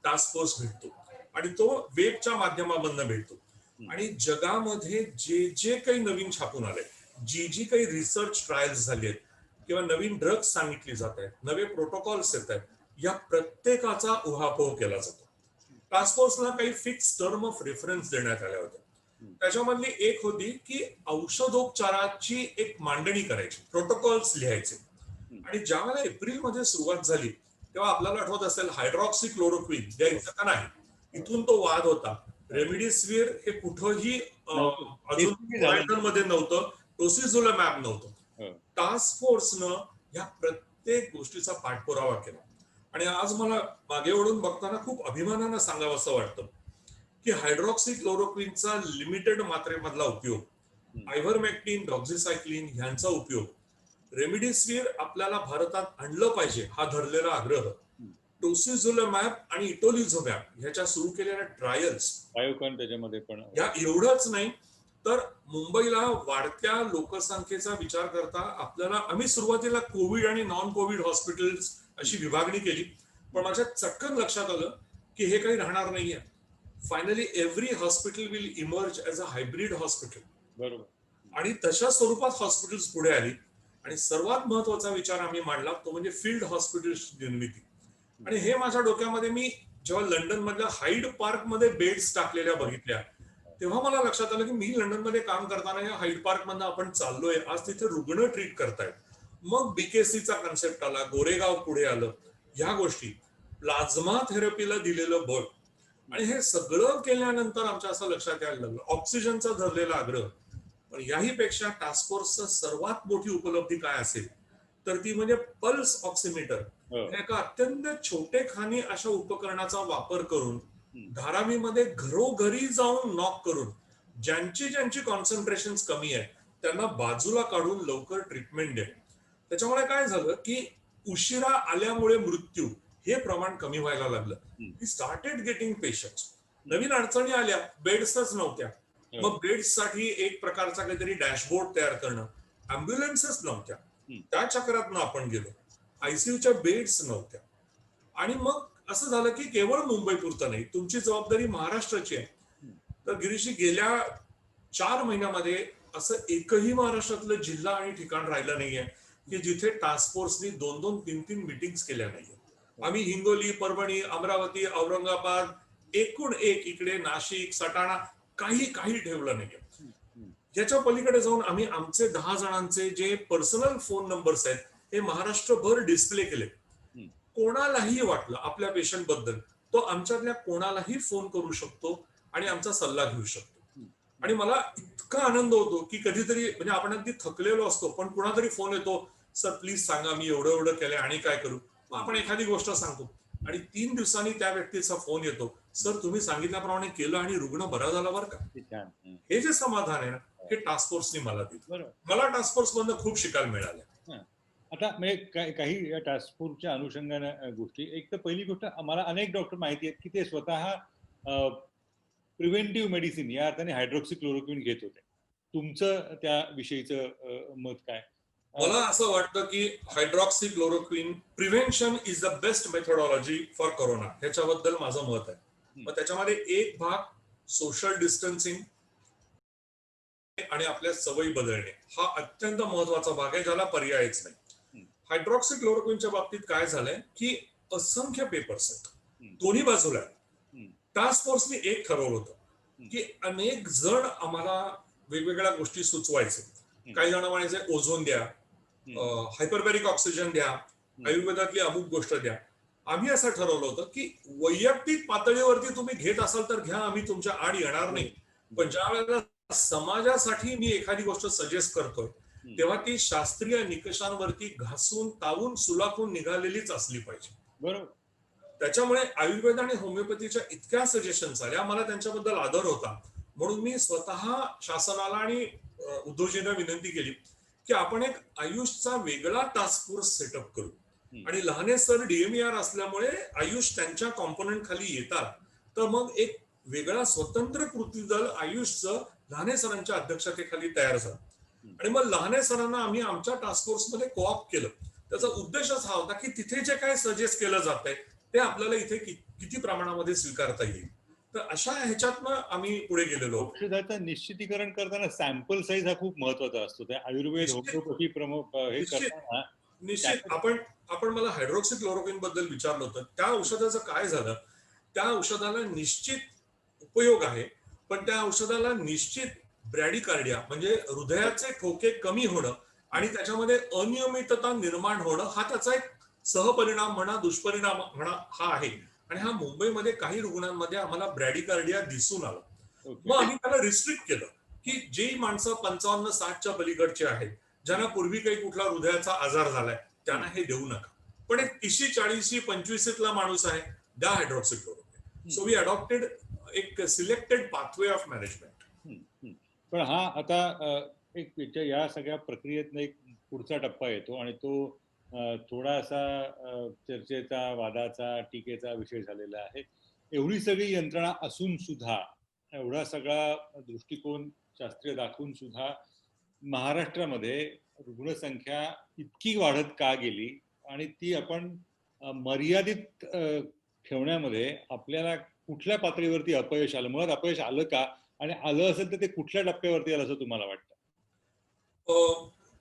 टास्क फोर्स भेटतो आणि तो वेबच्या माध्यमामधून भेटतो. आणि जगामध्ये जे जे काही नवीन छापून आलंय, जी काही रिसर्च ट्रायल्स झाली आहेत किंवा नवीन ड्रग्स सांगितली जात आहेत, नवे प्रोटोकॉल्स येत आहेत, या प्रत्येकाचा उहापोह केला जातो. टास्क फोर्सला काही फिक्स टर्म ऑफ रेफरन्स देण्यात आल्या होत्या. त्याच्यामधली एक होती की औषधोपचाराची एक मांडणी करायची, प्रोटोकॉल्स लिहायचे. आणि ज्यावेळेला एप्रिलमध्ये सुरुवात झाली तेव्हा आपल्याला आठवत असेल हायड्रॉक्सी क्लोरोक्विन द्यायचं का नाही, इथून तो वाद होता. रेमडिसिव्हिर हे कुठंही अजून मध्ये नव्हतं, टोसिझुलमॅब नव्हतं. टास्क फोर्सनं ह्या प्रत्येक गोष्टीचा पाठपुरावा केला. आणि आज मला मागे ओढून बघताना खूप अभिमानानं सांगावं असं वाटतं की हायड्रॉक्सी क्लोरोक्विनचा लिमिटेड मात्रेमधला उपयोग, आयव्हरमेक्टिन, डॉक्झिसायक्लिन ह्यांचा उपयोग, रेमडिसिव्हिर आपल्याला भारतात आणलं पाहिजे हा धरलेला आग्रह, टोसिझुलमॅब आणि इटोलिझुमॅब ह्याच्या सुरू केलेल्या ट्रायल्स, त्याच्यामध्ये पण या एवढंच नाही तर मुंबईला वाढत्या लोकसंख्येचा विचार करता आपल्याला, आम्ही सुरुवातीला कोविड आणि नॉन कोविड हॉस्पिटल्स अशी विभागणी केली, पण माझ्या चटकन लक्षात आलं की हे काही राहणार नाहीये. Finally every hospital will emerge as a hybrid hospital. बरोबर. आणि तशा स्वरूपात हॉस्पिटल्स पुढे आली. आणि सर्वात महत्वाचा विचार आम्ही मांडला तो म्हणजे फील्ड हॉस्पिटल्सची निर्मिती. आणि हे माझ्या डोक्यामध्ये, मी जेव्हा लंडन मधल्या हाईड पार्क मध्ये बेड्स टाकलेल्या बघितल्या तेव्हा मला लक्षात आलं की मी लंडन मध्ये काम करताना या हाईड पार्क मधनं आपण चाललोय, आज तिथे रुग्ण ट्रीट करतायत. मग बीकेसीचा कन्सेप्ट आला, गोरेगाव पुढे आलं, ह्या गोष्टी, प्लाझ्मा थेरपीला दिलेलं बळ. आणि हे सगळं केल्यानंतर आमच्या असं लक्षात यायला लागलं ऑक्सिजनचा धरलेला आग्रह. पण याही पेक्षा टास्क फोर्सचं सर्वात मोठी उपलब्धी काय असेल तर ती म्हणजे पल्स ऑक्सिमीटर. एका अत्यंत छोटेखानी अशा उपकरणाचा वापर करून धारावीमध्ये घरोघरी जाऊन नॉक करून ज्यांची कॉन्सन्ट्रेशन कमी आहे त्यांना बाजूला काढून लवकर ट्रीटमेंट देणे. त्याच्यामुळे काय झालं की उशिरा आल्यामुळे मृत्यू हे प्रमाण कमी व्हायला लागलं. We started getting patients. नवीन अडचणी आल्या, बेड्सच नव्हत्या. मग बेड्ससाठी एक प्रकारचा काहीतरी डॅशबोर्ड तयार करणं, अँब्युलन्सेस नव्हत्या, त्या चक्रातनं आपण गेलो. आयसीयूच्या बेड्स नव्हत्या. आणि मग असं झालं की केवळ मुंबई पुरतं नाही, तुमची जबाबदारी महाराष्ट्राची आहे. तर गिरीशी गेल्या 4 महिन्यामध्ये असं एकही महाराष्ट्रातलं जिल्हा आणि ठिकाण राहिलं नाहीये की जिथे टास्क फोर्सनी 2-2, 3-3 मीटिंग्स केल्या नाहीये. आम्ही हिंगोली, परभणी, अमरावती, औरंगाबाद, एकूण एक इकडे नाशिक, सटाणा काही ठेवलं नाहीये. याच्या पलीकडे जाऊन आम्ही आमचे 10 जणांचे जे पर्सनल फोन नंबर्स आहेत हे महाराष्ट्रभर डिस्प्ले केले. कोणालाही वाटलं आपल्या पेशंट बद्दल, तो आमच्यातल्या कोणालाही फोन करू शकतो आणि आमचा सल्ला घेऊ शकतो. आणि मला इतका आनंद होतो की कधीतरी म्हणजे आपण अगदी थकलेलो असतो पण कुणातरी फोन येतो, सर प्लीज सांगा मी एवढं केलंय आणि काय करू. मग आपण एखादी गोष्ट सांगतो आणि 3 दिवसांनी त्या व्यक्तीचा फोन येतो, सर तुम्ही सांगितल्याप्रमाणे केलं आणि रुग्ण बरा झाला बरं का. हे जे समाधान आहे ना हे टास्क फोर्सनी मला दिलं. मला टास्क फोर्स मधनं खूप शिकायला मिळालं. आता म्हणजे काही या टास्क फोर्सच्या अनुषंगाने गोष्टी, एक तर पहिली गोष्ट आम्हाला अनेक डॉक्टर माहिती आहेत की ते स्वतः प्रिव्हेंटिव्ह मेडिसिन या अर्थाने हायड्रॉक्सिक्लोरोक्विन घेत होते. तुमचं त्याविषयीचं मत काय? मला असं वाटतं की hydroxychloroquine prevention is the best methodology for corona, ह्याच्याबद्दल माझं मत आहे. मग त्याच्यामध्ये एक भाग सोशल डिस्टन्सिंग आणि आपल्या सवयी बदलणे हा अत्यंत महत्वाचा भाग आहे, ज्याला पर्यायच नाही. हायड्रॉक्सिक्लोरोक्विनच्या बाबतीत काय झालंय की असंख्य पेपर्स आहेत दोन्ही बाजूला. टास्क फोर्सने एक ठरवलं होतं की अनेक जण आम्हाला वेगवेगळ्या गोष्टी सुचवायचे. काही जण म्हणायचे ओझोन द्या, हायपरबॅरिक ऑक्सिजन द्या, आयुर्वेदातली अमुक गोष्ट द्या. आम्ही असं ठरवलं होतं की वैयक्तिक पातळीवरती तुम्ही घेत असाल तर घ्या, आम्ही तुमच्या आड येणार नाही. पण ज्या वेळेला समाजासाठी मी एखादी गोष्ट सजेस्ट करतोय तेव्हा ती शास्त्रीय निकषांवरती घासून तावून सुलाखून निघालेलीच असली पाहिजे. बरोबर. त्याच्यामुळे आयुर्वेद आणि होमिओपॅथीच्या इतक्या सजेशन्स आल्या, मला त्यांच्याबद्दल आदर होता. म्हणून मी स्वतः शासनाला आणि उद्योजकांना विनंती केली की आपण एक आयुषचा वेगळा टास्क फोर्स सेटअप करू. आणि लहाने सर डीएमईआर असल्यामुळे आयुष त्यांच्या कॉम्पोनंट खाली येतात, तर मग एक वेगळा स्वतंत्र कृती दल आयुषचं लहाने सरांच्या अध्यक्षतेखाली तयार झालं. आणि मग लहाने सरांना आम्ही आमच्या टास्क फोर्समध्ये कोऑप केलं. त्याचा उद्देशच हा होता की तिथे जे काय सजेस्ट केलं जात आहे ते आपल्याला इथे किती प्रमाणामध्ये स्वीकारता येईल. तर अशा ह्याच्यातनं आम्ही पुढे गेलेलो. औषधाचं निश्चितीकरण करताना सॅम्पल साईज हा खूप महत्वाचा असतो. त्या आयुर्वेद होमिओपॅथी प्रमुख हे करताना निश्चित आपण मला हायड्रॉक्सिक्लोरोक्विन बद्दल विचारलं होतं. त्या औषधाचं काय झालं, त्या औषधाला निश्चित उपयोग आहे पण त्या औषधाला निश्चित ब्रॅडिकार्डिया म्हणजे हृदयाचे ठोके कमी होणं आणि त्याच्यामध्ये अनियमितता निर्माण होणं हा त्याचा एक सहपरिणाम म्हणा, दुष्परिणाम म्हणा हा आहे. आणि हा मुंबईमध्ये काही रुग्णांमध्ये आम्हाला ब्रॅडिकार्डिया दिसून आला. मग आम्ही त्याला रिस्ट्रिक्ट केलं की जी माणसं 55-60च्या पलीकडचे आहेत, ज्यांना पूर्वी काही कुठला हृदयाचा आजार झालाय त्यांना हे देऊ नका. पण एक 30-40-25ला माणूस आहे, द्या हायड्रॉक्सिक्लोरोक्विन. सो वी अडॉप्टेड एक सिलेक्टेड पाथवे ऑफ मॅनेजमेंट. पण हा आता एक या सगळ्या प्रक्रियेतनं एक पुढचा टप्पा येतो आणि तो थोडासा चर्चेचा, वादाचा, टीकेचा विषय झालेला आहे. एवढी सगळी यंत्रणा असून सुद्धा, एवढा सगळा दृष्टिकोन शास्त्रीय दाखवून सुद्धा महाराष्ट्रामध्ये रुग्णसंख्या इतकी वाढत का गेली आणि ती आपण मर्यादित ठेवण्यामध्ये आपल्याला कुठल्या पातळीवरती अपयश आलं, मुळात अपयश आलं का, आणि आलं असेल तर ते कुठल्या टप्प्यावरती आलं असं तुम्हाला वाटतं?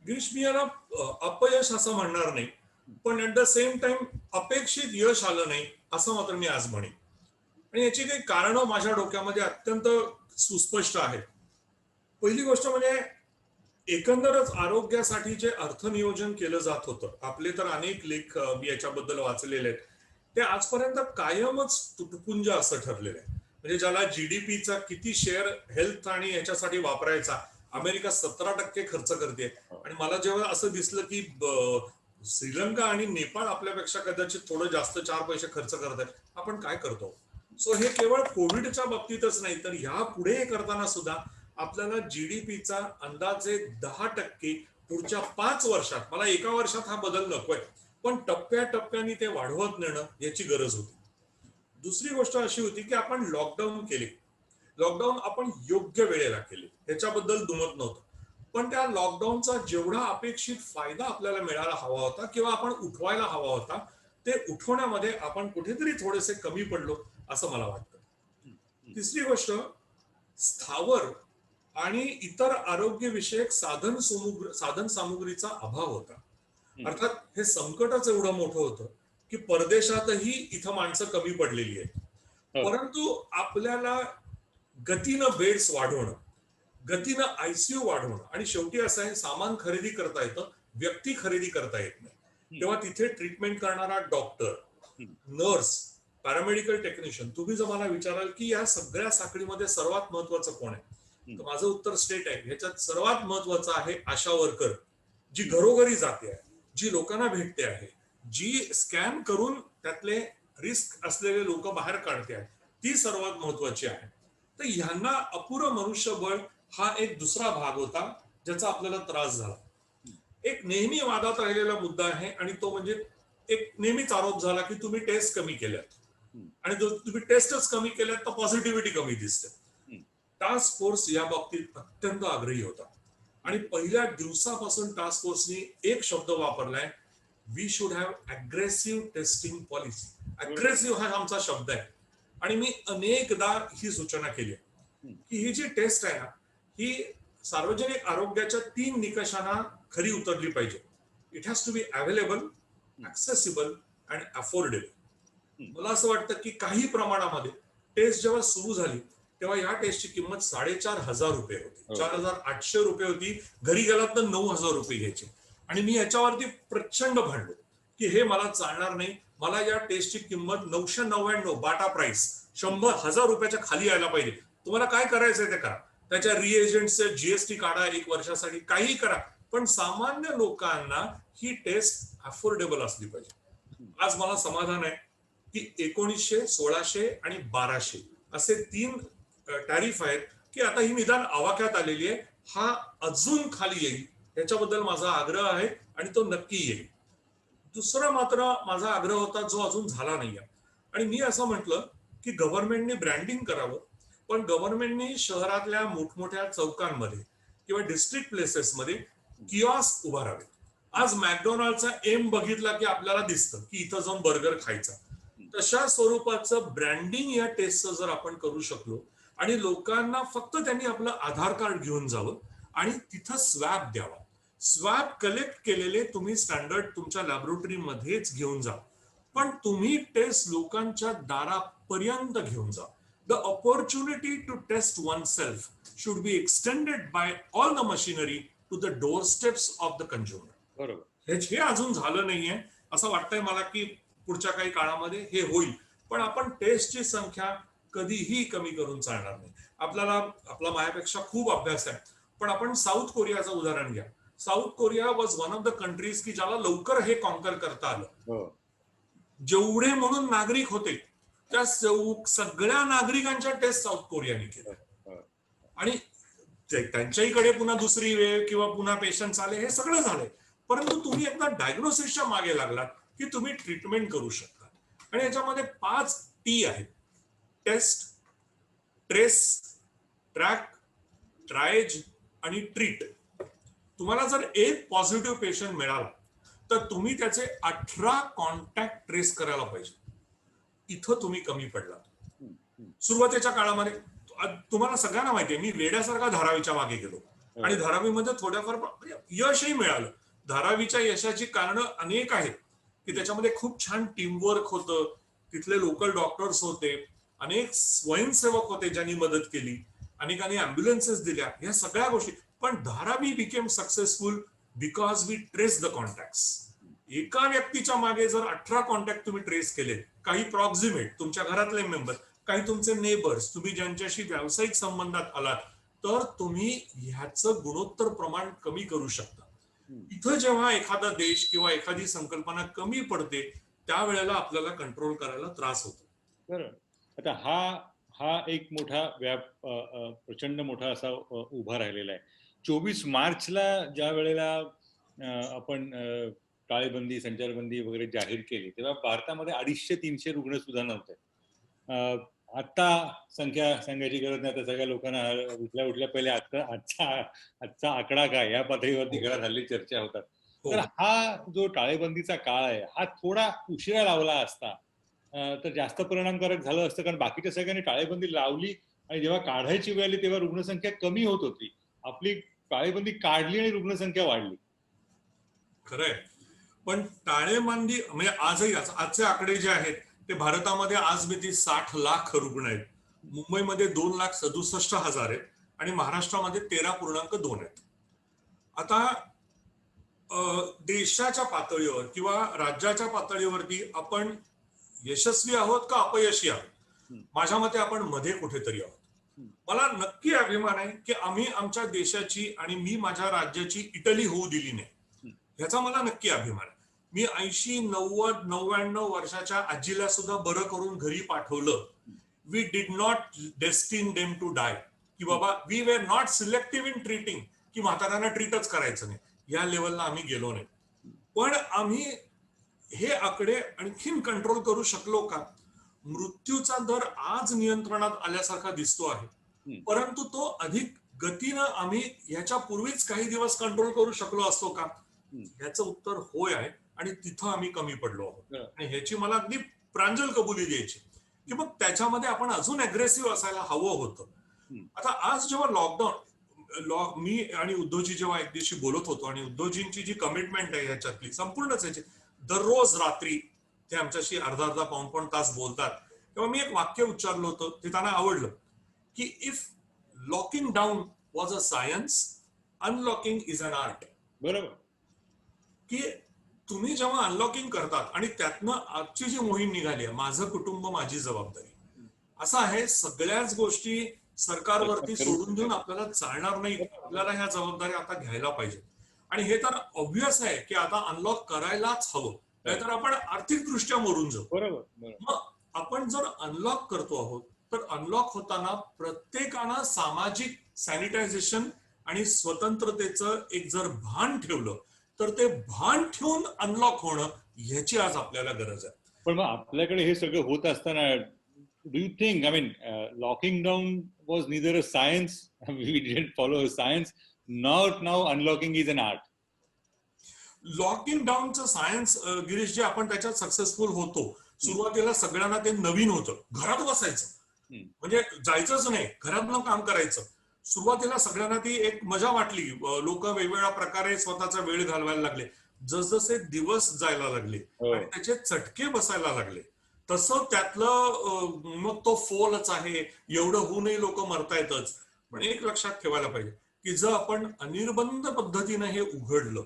गिरीश, मी याला अपयश असं म्हणणार नाही, पण ऍट द सेम टाइम अपेक्षित यश आलं नाही असं मात्र मी आज म्हणेन. आणि याची काही कारणं माझ्या डोक्यामध्ये अत्यंत सुस्पष्ट आहेत. पहिली गोष्ट म्हणजे एकंदरच आरोग्यासाठी जे अर्थनियोजन केलं जात होतं, आपले तर अनेक लेख मी याच्याबद्दल वाचलेले आहेत, ते आजपर्यंत कायमच तुटपुंज असं ठरलेलं आहे. म्हणजे ज्याला जीडीपीचा किती शेअर हेल्थ आणि याच्यासाठी वापरायचा, अमेरिका 17% खर्च करते. आणि मला जेव्हा असं दिसलं की श्रीलंका आणि नेपाळ आपल्यापेक्षा कदाचित थोडं जास्त 4 पैसे खर्च करत आहेत, आपण काय करतो. सो हे केवळ कोविडच्या बाबतीतच नाही तर ह्या पुढे करताना सुद्धा आपल्याला जीडीपीचा अंदाजे 10% पुढच्या 5 वर्षात मला एका वर्षात हा बदल नकोय, पण टप्प्याटप्प्याने ते वाढवत नेणं याची गरज होती. दुसरी गोष्ट अशी होती की आपण लॉकडाऊन केले. लॉकडाऊन आपण योग्य वेळेला केले, त्याच्याबद्दल दुमत नव्हतं. पण त्या लॉकडाऊनचा जेवढा अपेक्षित फायदा आपल्याला मिळायला हवा होता किंवा आपण उठवायला हवा होता, ते उठवण्यामध्ये आपण कुठेतरी थोडेसे कमी पडलो असं मला वाटतं. तिसरी गोष्ट, स्थावर आणि इतर आरोग्यविषयक साधन सामुग्रीचा अभाव होता. अर्थात हे संकटच एवढं मोठं होतं की परदेशातही इथं माणसं कमी पडलेली आहेत. परंतु आपल्याला गतीनं बेड्स वाढवणं, गतीनं आयसीयू वाढवणं आणि शेवटी असं आहे, सामान खरेदी करता येतं, व्यक्ती खरेदी करता येत नाही. तेव्हा तिथे ट्रीटमेंट करणारा डॉक्टर, नर्स, पॅरामेडिकल टेक्निशियन, तुम्ही जर मला विचाराल की या सगळ्या साखळीमध्ये सर्वात महत्वाचं कोण आहे, तर माझं उत्तर स्ट्रेट आहे. ह्याच्यात सर्वात महत्वाचं आहे आशा वर्कर, जी घरोघरी जाते आहे, जी लोकांना भेटते आहे, जी स्कॅन करून त्यातले रिस्क असलेले लोक बाहेर काढते आहे, ती सर्वात महत्वाची आहे. तर ह्यांना अपुरं मनुष्यबळ हा एक दुसरा भाग होता ज्याचा आपल्याला त्रास झाला. एक नेहमी वादात राहिलेला मुद्दा आहे आणि तो म्हणजे एक नेहमीच आरोप झाला की तुम्ही टेस्ट कमी केल्यात आणि तुम्ही टेस्टच कमी केल्यात तर पॉझिटिव्हिटी कमी दिसते. टास्क फोर्स या बाबतीत अत्यंत आग्रही होता आणि पहिल्या दिवसापासून टास्क फोर्सनी एक शब्द वापरलाय, we should have aggressive testing policy. Aggressive हा आमचा शब्द आहे आणि मी अनेकदा ही सूचना केली की ही जी टेस्ट आहे ना, ही सार्वजनिक आरोग्याच्या 3 निकषांना खरी उतरली पाहिजे. It has to be available, accessible and affordable. मला असं वाटतं की काही प्रमाणामध्ये टेस्ट जेव्हा सुरू झाली तेव्हा या टेस्टची किंमत 4,500 रुपये होती, 4,800 रुपये होती. घरी गेलात तर 9,000 रुपये घ्यायचे आणि मी याच्यावरती प्रचंड भांडलो की हे मला चालणार नाही. मला या टेस्टची किंमत 999 बाटा प्राइस 100,000 रुपयाच्या खाली यायला पाहिजे. तुम्हाला काय करायचंय ते करा, त्याच्या रिएजंटचे जीएसटी काढा 1 वर्षासाठी, काही करा, पण सामान्य लोकांना ही टेस्ट अफोर्डेबल असली पाहिजे. आज मला समाधान आहे की 1900, 1600 आणि 1200 असे 3 टॅरिफ आहेत की आता ही निदान आवाक्यात आलेली आहे. हा अजून खाली येईल याच्याबद्दल माझा आग्रह आहे आणि तो नक्की येईल. दुसरा मात्र माझा आग्रह होता जो अजून झाला नाहीये आणि मी असं म्हटलं की गव्हर्नमेंटने ब्रँडिंग करावं, पण गव्हर्नमेंटने शहरातल्या मोठमोठ्या चौकांमध्ये किंवा डिस्ट्रिक्ट प्लेसेसमध्ये किऑस्क उभारावे. आज मॅकडोनाल्डचा एम बघितला की आपल्याला दिसतं की इथं जाऊन बर्गर खायचा. तशा स्वरूपाचं ब्रँडिंग या टेस्टचं जर आपण करू शकलो आणि लोकांना फक्त त्यांनी आपलं आधार कार्ड घेऊन जावं आणि तिथं स्वॅब द्यावा. स्वॅब कलेक्ट केलेले तुम्ही स्टँडर्ड तुमच्या लॅबोरेटरीमध्येच घेऊन जा, पण तुम्ही टेस्ट लोकांच्या दारापर्यंत घेऊन जा. The opportunity to test oneself should be extended by all the machinery to the doorsteps of the consumer. बरोबर. हे अजून झालं नाहीये. असं वाटतंय मला की पुढच्या काही काळामध्ये हे होईल, पण आपण टेस्टची संख्या कधीही कमी करून चालणार नाही. आपल्याला आपला माझ्यापेक्षा खूप अभ्यास आहे, पण आपण साऊथ कोरियाचं उदाहरण घ्या. South Korea was one of the countries की ज्याला लवकर हे कॉन्कर करता आलं. जेवढे म्हणून नागरिक होते त्या सगळ्या नागरिकांच्या टेस्ट साऊथ कोरियाने केल्या आणि त्यांच्याकडे पुन्हा दुसरी वेळ किंवा पुन्हा पेशंट आले, हे सगळं झालंय. परंतु तुम्ही एकदा डायग्नोसिसच्या मागे लागलात की तुम्ही ट्रीटमेंट करू शकता आणि याच्यामध्ये 5 टी आहेत: टेस्ट, ट्रेस, ट्रॅक, ट्रायज आणि ट्रीट. तुम्हाला जर एक पॉझिटिव्ह पेशंट मिळाला तर तुम्ही त्याचे 18 कॉन्टॅक्ट ट्रेस करायला पाहिजे. इथं तुम्ही कमी पडलात. सुरुवातीच्या काळामध्ये तुम्हाला सगळ्यांना माहिती आहे, मी वेड्यासारखा धारावीच्या मागे गेलो आणि धारावीमध्ये थोड्याफार यशही मिळालं. धारावीच्या यशाची कारणं अनेक आहेत की त्याच्यामध्ये खूप छान टीमवर्क होतं, तिथले लोकल डॉक्टर्स होते, अनेक स्वयंसेवक होते ज्यांनी मदत केली, अनेकांनी अँब्युलन्सेस दिल्या, या सगळ्या गोष्टी. पण Dharavi became successful because we trace the contacts. एका व्यक्तीच्या मागे जर 18 कॉन्टॅक्ट तुम्ही ट्रेस केले, काही प्रॉक्झिमेट तुमच्या घरातले मेंबर, काही तुमचे नेबर्स, तुम्ही ज्यांच्याशी व्यावसायिक संबंधात आलात, तर तुम्ही ह्याचं गुणोत्तर प्रमाण कमी करू शकता. इथं जेव्हा एखादा देश किंवा एखादी संकल्पना कमी पडते त्यावेळेला आपल्याला कंट्रोल करायला त्रास होतो. बरं. आता हा एक मोठा प्रचंड मोठा असा उभा राहिलेला आहे. 24 मार्चला ज्या वेळेला आपण टाळेबंदी, संचारबंदी वगैरे जाहीर केली तेव्हा भारतामध्ये 250-300 रुग्ण सुद्धा नव्हते. आता संख्या सांगायची गरज नाही, आता सगळ्या लोकांना उठल्या पहिले आजचा आकडा काय या पातळीवरती घरात हल्ली चर्चा होतात. तर हा जो टाळेबंदीचा काळ आहे हा थोडा उशिरा लावला असता तर जास्त परिणामकारक झालं असतं, कारण बाकीच्या सगळ्यांनी टाळेबंदी लावली आणि जेव्हा काढायची वेळ आली तेव्हा रुग्णसंख्या कमी होत होती. आपली टाळेबंदी काढली आणि रुग्णसंख्या वाढली. खरंय, पण टाळेबंदी म्हणजे आजही आजचे आकडे जे आहेत ते भारतामध्ये आज मिती 60 लाख रुग्ण आहेत. मुंबईमध्ये 2,67,000 आहेत आणि महाराष्ट्रामध्ये 13.2 आहेत. आता देशाच्या पातळीवर किंवा राज्याच्या पातळीवरती आपण यशस्वी आहोत का अपयशी आहोत? माझ्या मते आपण मध्ये कुठेतरी आहोत. मला नक्की अभिमान आहे की आम्ही आमच्या देशाची आणि मी माझ्या राज्याची इटली होऊ दिली नाही, ह्याचा मला नक्की अभिमान आहे. मी 80, 90, 99 वर्षाच्या आजीला सुद्धा बरं करून घरी पाठवलं. We did not destine them to die, की बाबा we were not selective in treating, की म्हाताऱ्यांना ट्रीटच करायचं नाही, या लेवलला आम्ही गेलो नाही. पण आम्ही हे आकडे आणखीन कंट्रोल करू शकलो का? मृत्यूचा दर आज नियंत्रणात आल्यासारखा दिसतो आहे, परंतु तो अधिक गतीनं आम्ही ह्याच्या पूर्वीच काही दिवस कंट्रोल करू शकलो असतो का? ह्याचं उत्तर होय आहे आणि तिथं आम्ही कमी पडलो आहोत. आणि ह्याची मला अगदी प्रांजल कबुली द्यायची की मग त्याच्यामध्ये आपण अजून अग्रेसिव्ह असायला हवं होतं. आता आज जेव्हा लॉकडाऊन, मी आणि उद्धवजी जेव्हा एक दिवशी बोलत होतो आणि उद्धवजींची जी कमिटमेंट आहे ह्याच्यातली संपूर्णच याची, दररोज रात्री ते आमच्याशी अर्धा पाऊण तास बोलतात, तेव्हा मी एक वाक्य उच्चारलं होतं, ते त्यांना आवडलं, की if locking down was a science, unlocking is an art. बरोबर, की तुम्ही जेव्हा अनलॉकिंग करतात आणि त्यातनं आजची जी मोहीम निघाली आहे, माझं कुटुंब माझी जबाबदारी, असं आहे. सगळ्याच गोष्टी सरकारवरती सोडून देऊन आपल्याला चालणार नाही, आपल्याला ह्या जबाबदारी आता घ्यायला पाहिजे. आणि हे तर ऑब्व्हियस आहे की आता अनलॉक करायलाच हवं, नाहीतर आपण आर्थिकदृष्ट्या मरून जाऊ. बरोबर. मग आपण जर अनलॉक करतो आहोत तर अनलॉक होताना प्रत्येकानं सामाजिक सॅनिटायझेशन आणि स्वतंत्रतेचं एक जर भान ठेवलं तर ते भान ठेवून अनलॉक होणं ह्याची आज आपल्याला गरज आहे. पण मग आपल्याकडे हे सगळं होत असताना do you think, I mean, locking down was neither a science, we didn't follow a science, now unlocking is an art. Locking डाऊनचं सायन्स, गिरीश, जे आपण त्याच्यात सक्सेसफुल होतो, सुरुवातीला सगळ्यांना ते नवीन होतं. घरात बसायचं म्हणजे जायचंच नाही, घरातनं काम करायचं. सुरुवातीला सगळ्यांना ती एक मजा वाटली. लोक वेगवेगळ्या प्रकारे स्वतःचा वेळ घालवायला लागले. जसजसे दिवस जायला लागले आणि त्याचे चटके बसायला लागले, तसं त्यातलं मग तो फोलच आहे, एवढं होऊनही लोक मरतायतच. पण एक लक्षात ठेवायला पाहिजे की जर आपण अनिर्बंध पद्धतीनं हे उघडलं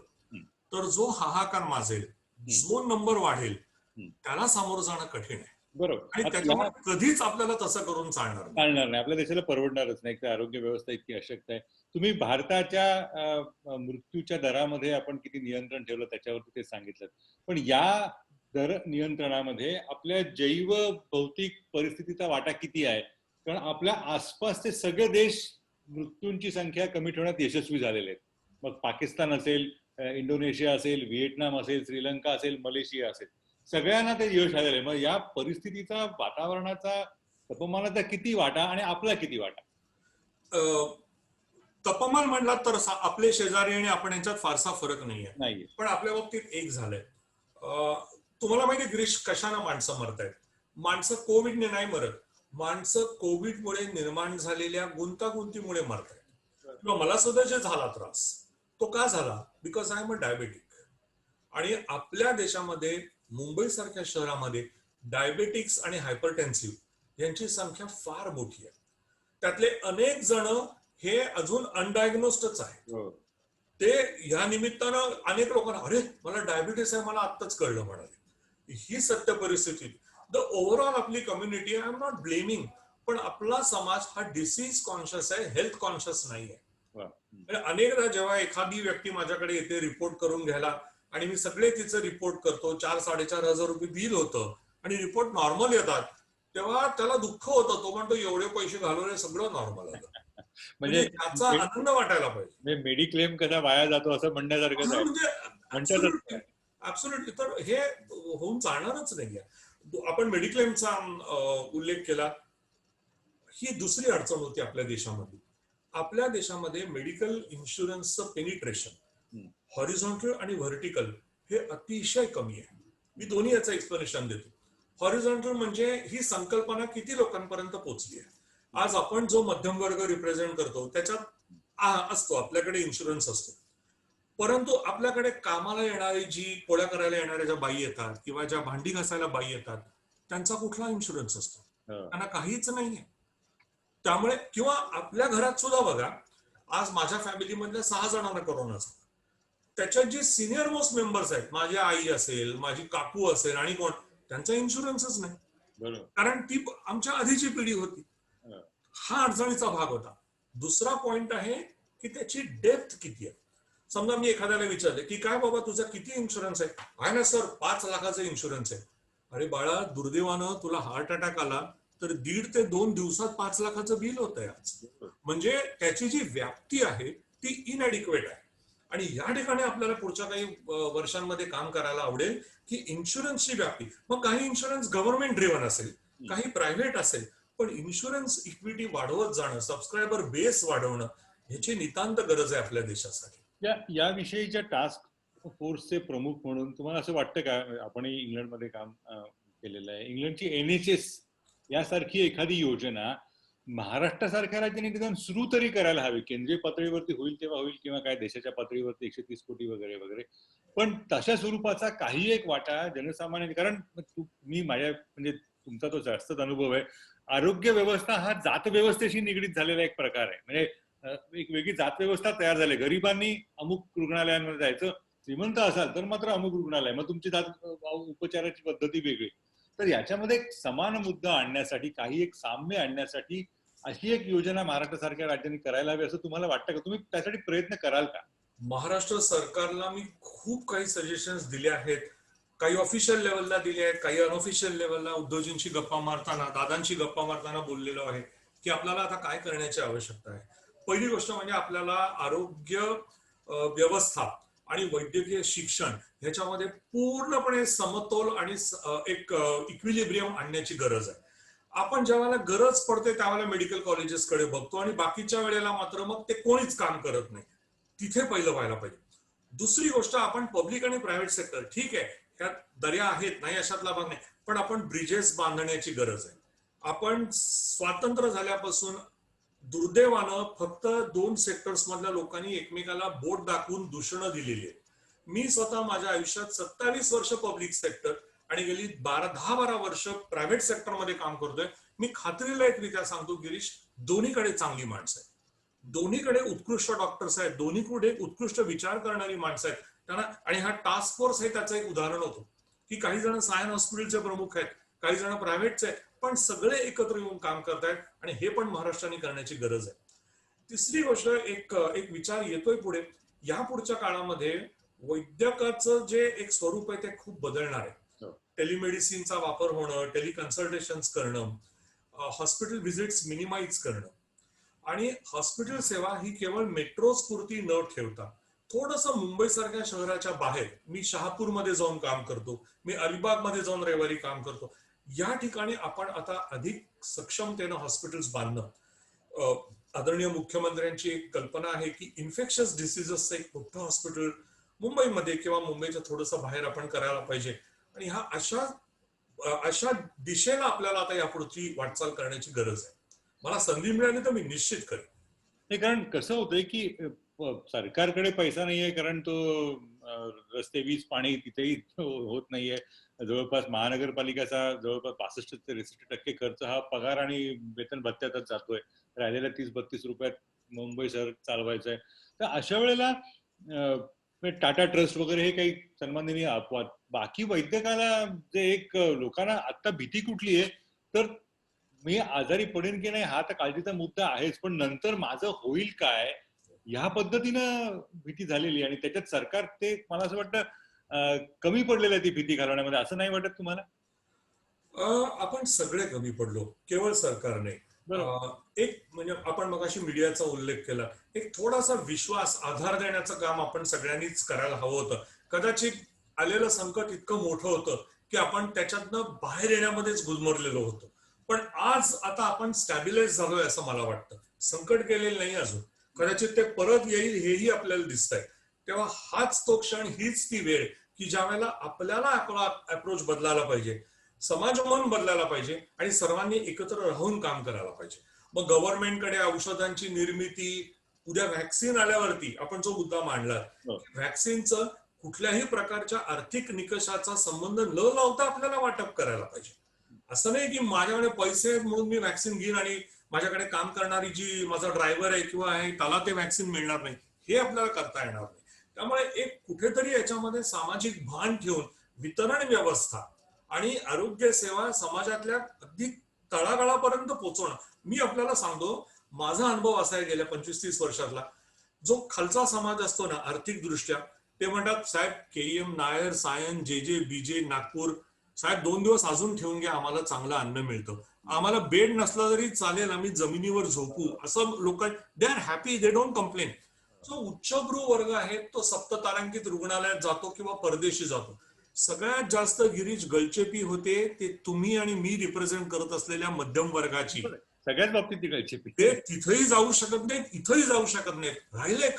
तर जो हाहाकार माजेल, जो नंबर वाढेल, त्याला सामोरं जाणं कठीण आहे. बरोबर, आणि त्याच्यामुळे कधीच आपल्याला तसं करून चालणार नाही, आपल्या देशाला परवडणारच नाही. तर आरोग्य व्यवस्था इतकी अशक्त आहे. तुम्ही भारताच्या मृत्यूच्या दरामध्ये आपण किती नियंत्रण ठेवलं त्याच्यावरती ते सांगितलं, पण या दर नियंत्रणामध्ये आपल्या जैव भौतिक परिस्थितीचा वाटा किती आहे? कारण आपल्या आसपासचे सगळे देश मृत्यूंची संख्या कमी ठेवण्यात यशस्वी झालेले आहेत. मग पाकिस्तान असेल, इंडोनेशिया असेल, व्हिएतनाम असेल, श्रीलंका असेल, मलेशिया असेल, सगळ्यांना ते यश आलेलं आहे. मग या परिस्थितीचा, वातावरणाचा, तापमानाचा किती वाटा आणि आपला किती वाटा? तापमान म्हणला तर आपले शेजारी आणि आपण यांच्यात फारसा फरक नाहीये. पण आपल्या बाबतीत एक झालंय. तुम्हाला माहिती गिरीश, कशानं माणसं मरतायत? माणसं कोविडने नाही मरत, माणसं कोविडमुळे निर्माण झालेल्या गुंतागुंतीमुळे मरतायत. मला सुद्धा जे झाला त्रास तो का झाला? Because I am a diabetic. आणि आपल्या देशामध्ये, मुंबई सारख्या शहरामध्ये, डायबेटिक्स आणि हायपरटेन्सिव्ह यांची संख्या फार मोठी आहे. त्यातले अनेक जण हे अजून अनडायग्नोस्डच आहेत. ते ह्या निमित्तानं अनेक लोकांना, अरे मला डायबिटीस आहे, मला आत्ताच कळलं म्हणाले. ही सत्य परिस्थिती. द ओव्हरऑल आपली community, I am not blaming, पण आपला समाज हा डिसीज कॉन्शियस आहे, हेल्थ कॉन्शियस नाही आहे. अनेकदा जेव्हा एखादी व्यक्ती माझ्याकडे येते रिपोर्ट करून घ्यायला आणि मी सगळे तिचं रिपोर्ट करतो, 4-4.5 रुपये बिल होतं आणि रिपोर्ट नॉर्मल येतात, तेव्हा त्याला दुःख होतं. तो म्हणतो एवढे पैसे घालवले, सगळं नॉर्मल आलं. म्हणजे त्याचा आनंद वाटायला पाहिजे. मेडिक्लेम कसा वाया जातो असं म्हणण्यासारखंच आहे. म्हणजे म्हणतातच. ऍब्सोल्युटली. तर हे होऊन चालणारच नाहीये. आपण मेडिक्लेमचा उल्लेख केला. ही दुसरी अडचण होती आपल्या देशामध्ये. आपल्या देशामध्ये मेडिकल इन्शुरन्सचं पेनिट्रेशन हॉरिझॉन्टल आणि व्हर्टिकल हे अतिशय कमी आहे. मी दोन्ही याचं एक्सप्लेनेशन देतो. हॉरिझॉन्टल म्हणजे ही संकल्पना किती लोकांपर्यंत पोहोचली आहे. आज आपण जो मध्यम वर्ग रिप्रेझेंट करतो त्याच्यात असतो, आपल्याकडे इन्शुरन्स असतो. परंतु आपल्याकडे कामाला येणारी जी पोळ्या करायला येणाऱ्या ज्या बाई येतात किंवा ज्या भांडी घासायला बाई येतात त्यांचा कुठला इन्शुरन्स असतो? त्यांना काहीच नाहीये. त्यामुळे किंवा आपल्या घरात सुद्धा बघा, आज माझ्या फॅमिलीमधल्या 6 जणांना कोरोना झाला. त्याच्यात जे सिनियर मोस्ट मेंबर्स आहेत, माझी आई असेल, माझी काकू असेल आणि कोण, त्यांचा इन्शुरन्सच नाही. कारण ती आमच्या आधीची पिढी होती. हा अडचणीचा भाग होता. दुसरा पॉइंट आहे की त्याची डेप्थ किती आहे. समजा मी एखाद्याला विचारले की काय बाबा तुझा किती इन्शुरन्स आहे ना सर 5 लाखाचा इन्शुरन्स आहे. अरे बाळा, दुर्दैवानं तुला हार्ट अटॅक आला तर 1.5 ते 2 दिवसात 5 लाखाचं बिल होत आहे आज. म्हणजे त्याची जी व्याप्ती आहे ती इनएडिक्वेट आहे. आणि या ठिकाणी आपल्याला पुढच्या काही वर्षांमध्ये काम करायला आवडेल की इन्शुरन्सची व्याप्ती. मग काही इन्शुरन्स गव्हर्नमेंट ड्रिव्हन असेल, काही प्रायव्हेट असेल, पण इन्शुरन्स इक्विटी वाढवत जाणं, सबस्क्रायबर बेस वाढवणं ह्याची नितांत गरज आहे आपल्या देशासाठी. याविषयीच्या टास्क फोर्सचे प्रमुख म्हणून तुम्हाला असं वाटतं का, आपणही इंग्लंडमध्ये काम केलेलं आहे, इंग्लंडची NHS यासारखी एखादी योजना महाराष्ट्रासारख्या राज्याने निदान सुरू तरी करायला हवी. केंद्रीय पातळीवरती होईल तेव्हा होईल किंवा काय देशाच्या पातळीवरती 130 कोटी वगैरे वगैरे, पण तशा स्वरूपाचा काही एक वाटा जनसामान्य. कारण मी माझ्या म्हणजे तुमचा तो जास्तच अनुभव आहे. आरोग्य व्यवस्था हा जात व्यवस्थेशी निगडीत झालेला एक प्रकार आहे. म्हणजे एक वेगळी जात व्यवस्था तयार झाली. गरिबांनी अमुक रुग्णालयांमध्ये जायचं, श्रीमंत असाल तर मात्र अमुक रुग्णालय, मग तुमची जात उपचाराची पद्धती वेगळी. तर याच्यामध्ये एक समान मुद्दा आणण्यासाठी, काही एक साम्य आणण्यासाठी अशी एक योजना महाराष्ट्रासारख्या राज्यांनी करायला हवी असं तुम्हाला वाटतं का? तुम्ही त्यासाठी प्रयत्न कराल का? महाराष्ट्र सरकारला मी खूप काही सजेशन्स दिले आहेत. काही ऑफिशियल लेवलला दिले आहेत, काही अनऑफिशियल लेवलला उद्धवजींशी गप्पा मारताना, दादांशी गप्पा मारताना बोललेलो आहे की आपल्याला आता काय करण्याची आवश्यकता आहे. पहिली गोष्ट म्हणजे आपल्याला आरोग्य व्यवस्था आणि वैद्यकीय शिक्षण ह्याच्यामध्ये पूर्णपणे समतोल आणि एक इक्विलिब्रियम आणण्याची गरज आहे. आपण ज्यावेळेला गरज पडते त्यावेळेला मेडिकल कॉलेजेसकडे बघतो आणि बाकीच्या वेळेला मात्र मग ते कोणीच काम करत नाही. तिथे पहिलं व्हायला पाहिजे. दुसरी गोष्ट, आपण पब्लिक आणि प्रायव्हेट सेक्टर, ठीक आहे त्यात दर्या आहेत, नाही अशातला भाग नाही, पण आपण ब्रिजेस बांधण्याची गरज आहे. आपण स्वातंत्र्य झाल्यापासून दुर्दैवानं फक्त 2 सेक्टर्स मधल्या लोकांनी एकमेकाला बोट दाखवून दूषणं दिलेली आहेत. मी स्वतः माझ्या आयुष्यात 27 वर्ष पब्लिक सेक्टर आणि गेली 10-12 वर्ष प्रायव्हेट सेक्टरमध्ये काम करतोय. मी खात्रीला एक रित्या सांगतो गिरीश, दोन्हीकडे चांगली माणसं आहेत, दोन्हीकडे उत्कृष्ट डॉक्टर्स आहेत, दोन्हीकडे उत्कृष्ट विचार करणारी माणसं आहेत त्यांना. आणि हा टास्क फोर्स हे त्याचं एक उदाहरण होतं की काही जण सायन हॉस्पिटलचे प्रमुख आहेत, काही जण प्रायव्हेटचे आहेत, पण सगळे एकत्र येऊन काम करतायत आणि हे पण महाराष्ट्राने करण्याची गरज आहे. तिसरी गोष्ट, एक विचार येतोय पुढे, या पुढच्या काळामध्ये वैद्यकाचं जे एक स्वरूप आहे ते खूप बदलणार आहे. टेलिमेडिसिनचा वापर होणं, टेलिकन्सल्टेशन्स करणं, हॉस्पिटल व्हिजिट्स मिनिमाइज करणं आणि हॉस्पिटल सेवा ही केवळ मेट्रोज पुरती न ठेवता थोडंसं मुंबईसारख्या शहराच्या बाहेर, मी शहापूरमध्ये जाऊन काम करतो, मी अलिबागमध्ये जाऊन रविवारी काम करतो, या ठिकाणी आपण आता अधिक सक्षमतेनं हॉस्पिटल्स बांधणं. आदरणीय मुख्यमंत्र्यांची एक कल्पना आहे की इन्फेक्शियस डिसीजेसचं एक मोठं हॉस्पिटल मुंबईमध्ये किंवा मुंबईच्या थोडंसं बाहेर आपण करायला पाहिजे. आणि हा अशा दिशेला आपल्याला आता यापुढची वाटचाल करण्याची गरज आहे. मला संधी मिळाली तर मी निश्चित करेन. कारण कसं होतंय की सरकारकडे पैसा नाहीये, कारण तो रस्ते, वीज, पाणी तिथेही होत नाहीये. जवळपास महानगरपालिकेचा जवळपास 65 ते 63% खर्च हा पगार आणि वेतन भत्त्यातच जातोय. राहिलेल्या 30-32 रुपयात मुंबई शहर चालवायचं आहे. तर अशा वेळेला टाटा ट्रस्ट वगैरे हे काही सन्माननीय अपवाद. बाकी वैद्यकाला जे एक लोकांना आता भीती कुठली आहे, तर मी आजारी पडेन की नाही हा तर काळजीचा मुद्दा आहेच, पण नंतर माझं होईल काय ह्या पद्धतीनं भीती झालेली. आणि त्याच्यात सरकार ते मला असं वाटतं कमी पडलेलं आहे ती भीती घालवण्यामध्ये. असं नाही वाटत तुम्हाला? आपण सगळे कमी पडलो, केवळ सरकार नाही. बरोबर. एक म्हणजे आपण मगाशी मीडियाचा उल्लेख केला, एक थोडासा विश्वास आधार देण्याचं काम आपण सगळ्यांनीच करायला हवं होतं. कदाचित आलेलं संकट इतकं मोठं होतं की आपण त्याच्यातनं बाहेर येण्यामध्येच गुदमरलेलो होतो. पण आज आता आपण स्टॅबिलाइज झालोय असं मला वाटतं. संकट गेलेलं नाही अजून, कदाचित ते परत येईल हेही आपल्याला दिसतंय. तेव्हा हाच तो क्षण, हीच ती वेळ की ज्या वेळेला आपल्याला आपला अप्रोच बदलायला पाहिजे, समाज मन बदलायला पाहिजे आणि सर्वांनी एकत्र राहून काम करायला पाहिजे. मग गव्हर्नमेंटकडे औषधांची निर्मिती, उद्या व्हॅक्सिन आल्यावरती आपण जो मुद्दा मांडला, हो. व्हॅक्सिनचं कुठल्याही प्रकारच्या आर्थिक निकषाचा संबंध न लावता आपल्याला वाटप करायला पाहिजे. असं नाही की माझ्याकडे पैसे आहेत म्हणून मी व्हॅक्सिन घेईन आणि माझ्याकडे काम करणारी जी माझा ड्रायव्हर आहे किंवा आहे त्याला ते व्हॅक्सिन मिळणार नाही, हे आपल्याला करता येणार नाही. त्यामुळे एक कुठेतरी याच्यामध्ये सामाजिक भान ठेवून वितरण व्यवस्था आणि आरोग्य सेवा समाजातल्या अगदी तळागाळापर्यंत पोहोचवणं. मी आपल्याला सांगतो, माझा अनुभव असा आहे गेल्या 25-30 वर्षातला, जो खालचा समाज असतो ना आर्थिक दृष्ट्या, ते म्हणतात साहेब KM Nair, Sion, JJ, BJ, Nagpur साहेब 2 दिवस अजून ठेवून घ्या, आम्हाला चांगलं अन्न मिळतं, आम्हाला बेड नसला तरी चालेल, आम्ही जमिनीवर झोपू, असं लोक they are happy, they don't complain. जो उच्चभ्रू वर्ग आहे तो सप्ततारांकित रुग्णालयात जातो किंवा परदेशी जातो. सगळ्यात जास्त गिरीश गळचेपी होते ते तुम्ही आणि मी रिप्रेझेंट करत असलेल्या मध्यम वर्गाची. सगळ्याच बाबतीत ती गळचेपी. ते तिथेही जाऊ शकत नाहीत, इथंही जाऊ शकत नाहीत. राहिले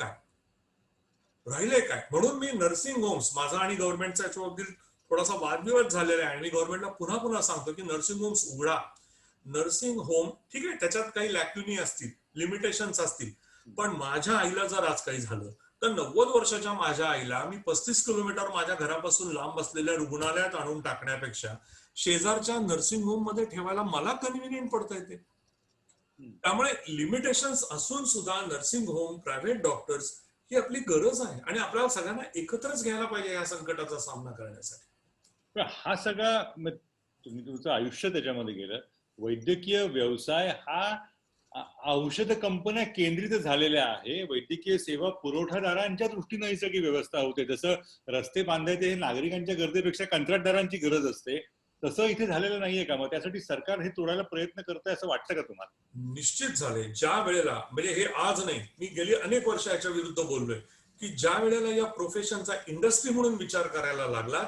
काय? म्हणून मी नर्सिंग होम्स, माझा आणि गव्हर्नमेंटचा याच्यावरती थोडासा वादविवाद झालेला आहे आणि मी गव्हर्नमेंटला पुन्हा पुन्हा सांगतो की नर्सिंग होम्स उघडा. नर्सिंग होम ठीक आहे, त्याच्यात काही लॅक्युनी असतील, लिमिटेशन्स असतील, पण माझ्या आईला जर आज काही झालं तर 90 वर्षाच्या माझ्या आईला मी 35 किलोमीटर माझ्या घरापासून लांब असलेल्या रुग्णालयात आणून टाकण्यापेक्षा शेजारच्या नर्सिंग होम मध्ये ठेवायला मला कन्व्हिनियंट पडता येते. त्यामुळे लिमिटेशन्स असून सुद्धा नर्सिंग होम, प्रायव्हेट डॉक्टर्स ही आपली गरज आहे आणि आपल्याला सगळ्यांना एकत्रच घ्यायला पाहिजे या संकटाचा सामना करण्यासाठी. हा सगळा तुम्ही तुमचं आयुष्य त्याच्यामध्ये गेलं. वैद्यकीय व्यवसाय हा औषध कंपन्या केंद्रित झालेल्या आहे. वैद्यकीय सेवा पुरवठादारांच्या दृष्टीने ही सगळी व्यवस्था होते. जसं रस्ते बांधायचे हे नागरिकांच्या गरजेपेक्षा कंत्राटदारांची गरज असते, तसं इथे झालेलं नाहीये का? मग त्यासाठी सरकार हे तोडायला प्रयत्न करतंय असं वाटतं का तुम्हाला? निश्चित झाले. ज्या वेळेला, म्हणजे हे आज नाही, मी गेली अनेक वर्ष याच्या विरुद्ध बोललोय की ज्या वेळेला या प्रोफेशनचा इंडस्ट्री म्हणून विचार करायला लागला,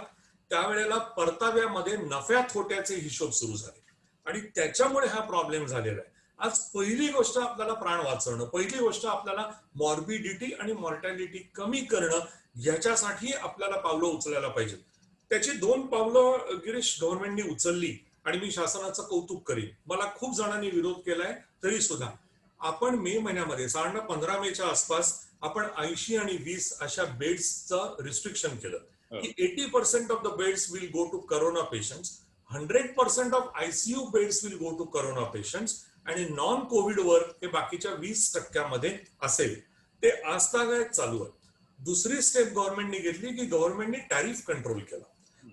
त्यावेळेला परताव्यामध्ये नफ्या तोट्याचे हिशोब सुरू झाले आणि त्याच्यामुळे हा प्रॉब्लेम झालेला आहे. आज पहिली गोष्ट आपल्याला प्राण वाचवणं, पहिली गोष्ट आपल्याला मॉर्बिडिटी आणि मॉर्टॅलिटी कमी करणं, याच्यासाठी आपल्याला पावलं उचलायला पाहिजे. त्याची 2 पावलं गिरीश गव्हर्नमेंटनी उचलली आणि मी शासनाचं कौतुक करीन. मला खूप जणांनी विरोध केलाय तरी सुद्धा आपण मे महिन्यामध्ये साधारण 15 मेच्या आसपास आपण 80 आणि 20 अशा बेड्सचं रिस्ट्रिक्शन केलं की 80% of the beds will go to corona patients, 100% of ICU beds will go to corona patients आणि नॉन कोविड वर हे बाकीच्या 20% असेल. ते आजतागायत चालू आहे. दुसरी स्टेप गव्हर्नमेंटने घेतली की गव्हर्नमेंटने टॅरिफ कंट्रोल केला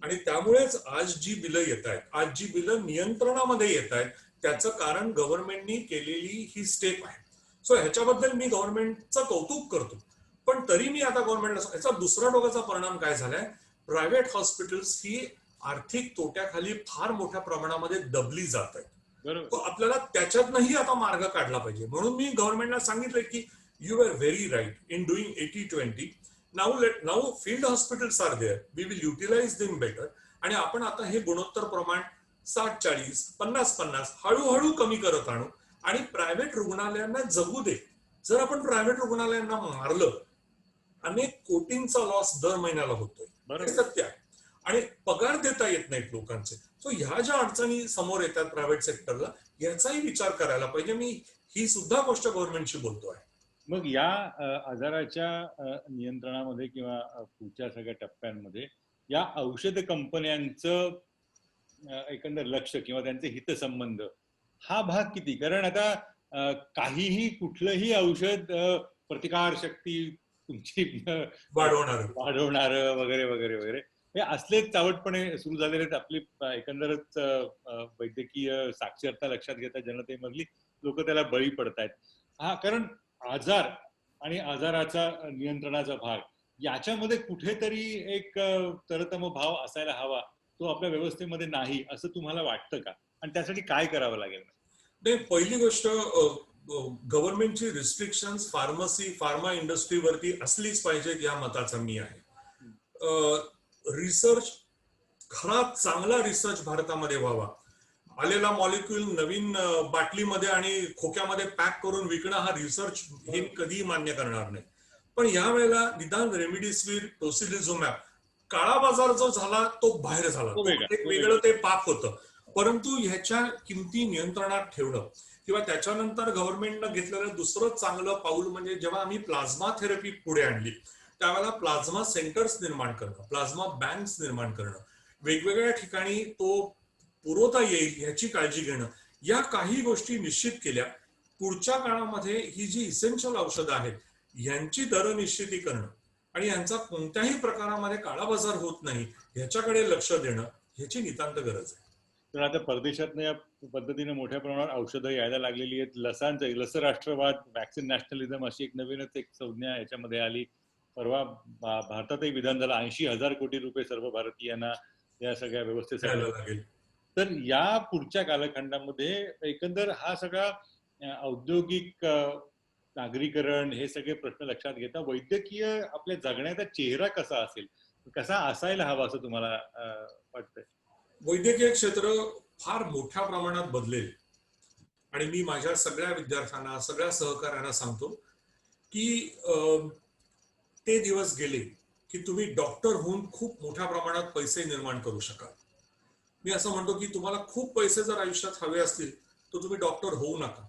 आणि त्यामुळेच आज जी बिलं येत आहेत, आज जी बिलं नियंत्रणामध्ये येत आहेत, त्याचं कारण गव्हर्नमेंटनी केलेली ही स्टेप आहे. सो ह्याच्याबद्दल मी गव्हर्नमेंटचं कौतुक करतो. पण तरी मी आता गव्हर्नमेंटला, याचा दुसरा टोकाचा परिणाम काय झालाय, प्रायव्हेट हॉस्पिटल्स ही आर्थिक तोट्याखाली फार मोठ्या प्रमाणामध्ये दबली जात आहेत. आपल्याला त्याच्यातनंही आता मार्ग काढला पाहिजे. म्हणून मी गव्हर्नमेंटला सांगितलं की you are very right in doing 80-20. Now field hospitals are there, we will utilise them better. आणि आपण आता हे गुणोत्तर प्रमाण 60-40, 50-50 हळूहळू कमी करत आणू आणि प्रायव्हेट रुग्णालयांना जगू दे. जर आपण प्रायव्हेट रुग्णालयांना मारलं, अनेक कोटींचा लॉस दर महिन्याला होतोय, हे सत्य आहे. आणि पगार देता येत नाहीत लोकांचे. सो ह्या ज्या अडचणी समोर येतात प्रायव्हेट सेक्टरला, याचाही विचार करायला पाहिजे. मी ही सुद्धा गोष्ट गव्हर्नमेंटशी बोलतो आहे. मग या आजाराच्या नियंत्रणामध्ये किंवा पुढच्या सगळ्या टप्प्यांमध्ये या औषध कंपन्यांचं एकंदर लक्ष किंवा त्यांचे हितसंबंध हा भाग किती? कारण आता काहीही कुठलंही औषध प्रतिकार शक्ती तुमची वाढवणार वगैरे वगैरे वगैरे हे असले चावटपणे सुरू झालेले आपली एकंदरच वैद्यकीय साक्षरता लक्षात घेता जनतेमधली लोक त्याला बळी पडतायत. हा, कारण आजार आणि आजाराचा नियंत्रणाचा भाग याच्यामध्ये कुठेतरी एक तरतम भाव असायला हवा, तो आपल्या व्यवस्थेमध्ये नाही असं तुम्हाला वाटतं का? आणि त्यासाठी काय करावं लागेल? नाही, पहिली गोष्ट गव्हर्नमेंटची रिस्ट्रिक्शन्स फार्मा इंडस्ट्रीवरती असलीच पाहिजेत या मताचा मी आहे. रिसर्च, खरा चांगला रिसर्च भारतामध्ये व्हावा. आलेला मॉलिक्यूल नवीन बाटलीमध्ये आणि खोक्यामध्ये पॅक करून विकणं हा रिसर्च हे मी कधीही मान्य करणार नाही. पण यावेळेला निदान रेमडिसिव्हिर, टोसिलिझुमॅब, काळा बाजार जो झाला तो बाहेर झाला, एक वेगळं ते पाप होतं. परंतु ह्याच्या किमती नियंत्रणात ठेवणं किंवा त्याच्यानंतर गव्हर्नमेंटनं घेतलेलं दुसरं चांगलं पाऊल म्हणजे जेव्हा आम्ही प्लाझ्मा थेरपी पुढे आणली त्यावेळेला प्लाझ्मा सेंटर्स निर्माण करणं, प्लाझ्मा बँक्स निर्माण करणं, वेगवेगळ्या ठिकाणी तो पुरवता येईल ह्याची काळजी घेणं, या काही गोष्टी निश्चित केल्या. पुढच्या काळामध्ये ही जी इसेन्शियल औषधं आहेत यांची दर निश्चिती करणं आणि यांचा कोणत्याही प्रकारामध्ये काळाबाजार होत नाही ह्याच्याकडे लक्ष देणं ह्याची नितांत गरज आहे. तर आता परदेशातनं या पद्धतीने मोठ्या प्रमाणात औषधं यायला लागलेली आहेत. लस राष्ट्रवाद, वॅक्सिन नॅशनलिझम अशी एक नवीनच एक संज्ञा याच्यामध्ये आली. परवा भारतातही विधान झालं 80,000 कोटी रुपये सर्व भारतीयांना या सगळ्या व्यवस्थेसाठी लागेल. तर या पुढच्या कालखंडामध्ये एकंदर हा सगळा औद्योगिक नागरीकरण हे सगळे प्रश्न लक्षात घेता वैद्यकीय आपल्या जगण्याचा चेहरा कसा असेल, कसा असायला हवा असं तुम्हाला वाटतंय? वैद्यकीय क्षेत्र फार मोठ्या प्रमाणात बदलेल आणि मी माझ्या सगळ्या विद्यार्थ्यांना, सगळ्या सहकाऱ्यांना सांगतो की ते दिवस गेले की तुम्ही डॉक्टर होऊन खूप मोठ्या प्रमाणात पैसे निर्माण करू शकाल. मी असं म्हणतो की तुम्हाला खूप पैसे जर आयुष्यात हवे असतील तर तुम्ही डॉक्टर होऊ नका,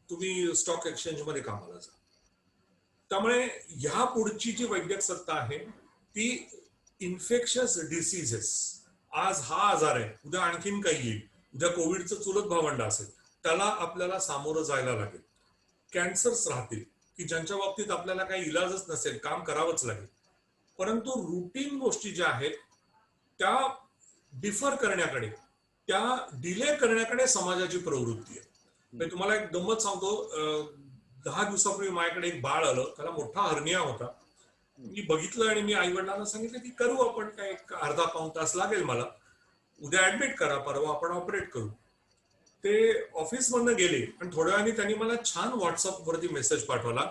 तुम्ही स्टॉक एक्सचेंज मध्ये कामाला जा. त्यामुळे ह्या पुढची जी वैद्यक सत्ता आहे ती इन्फेक्शियस डिसीजेस, आज हा आजार आहे, उद्या आणखीन काही येईल, उद्या कोविडचं चुलत भावंड असेल, त्याला आपल्याला सामोरं जायला लागेल. कॅन्सर्स राहतील की ज्यांच्या बाबतीत आपल्याला काही इलाजच नसेल, काम करावंच लागेल. परंतु रुटीन गोष्टी ज्या आहेत त्या डिफर करण्याकडे, त्या डिले करण्याकडे समाजाची प्रवृत्ती आहे. मी तुम्हाला एक गंमत सांगतो. 10 दिवसापूर्वी माझ्याकडे एक बाळ आलं, त्याला मोठा हर्निया होता. मी बघितलं आणि मी आई वडिलांना सांगितलं की करू आपण, काय एक अर्धा पाऊण तास लागेल मला, उद्या ऍडमिट करा, परवा आपण ऑपरेट करू. ते ऑफिस मधनं गेले आणि थोड्या वेळाने त्यांनी मला छान व्हॉट्सअप वरती मेसेज पाठवला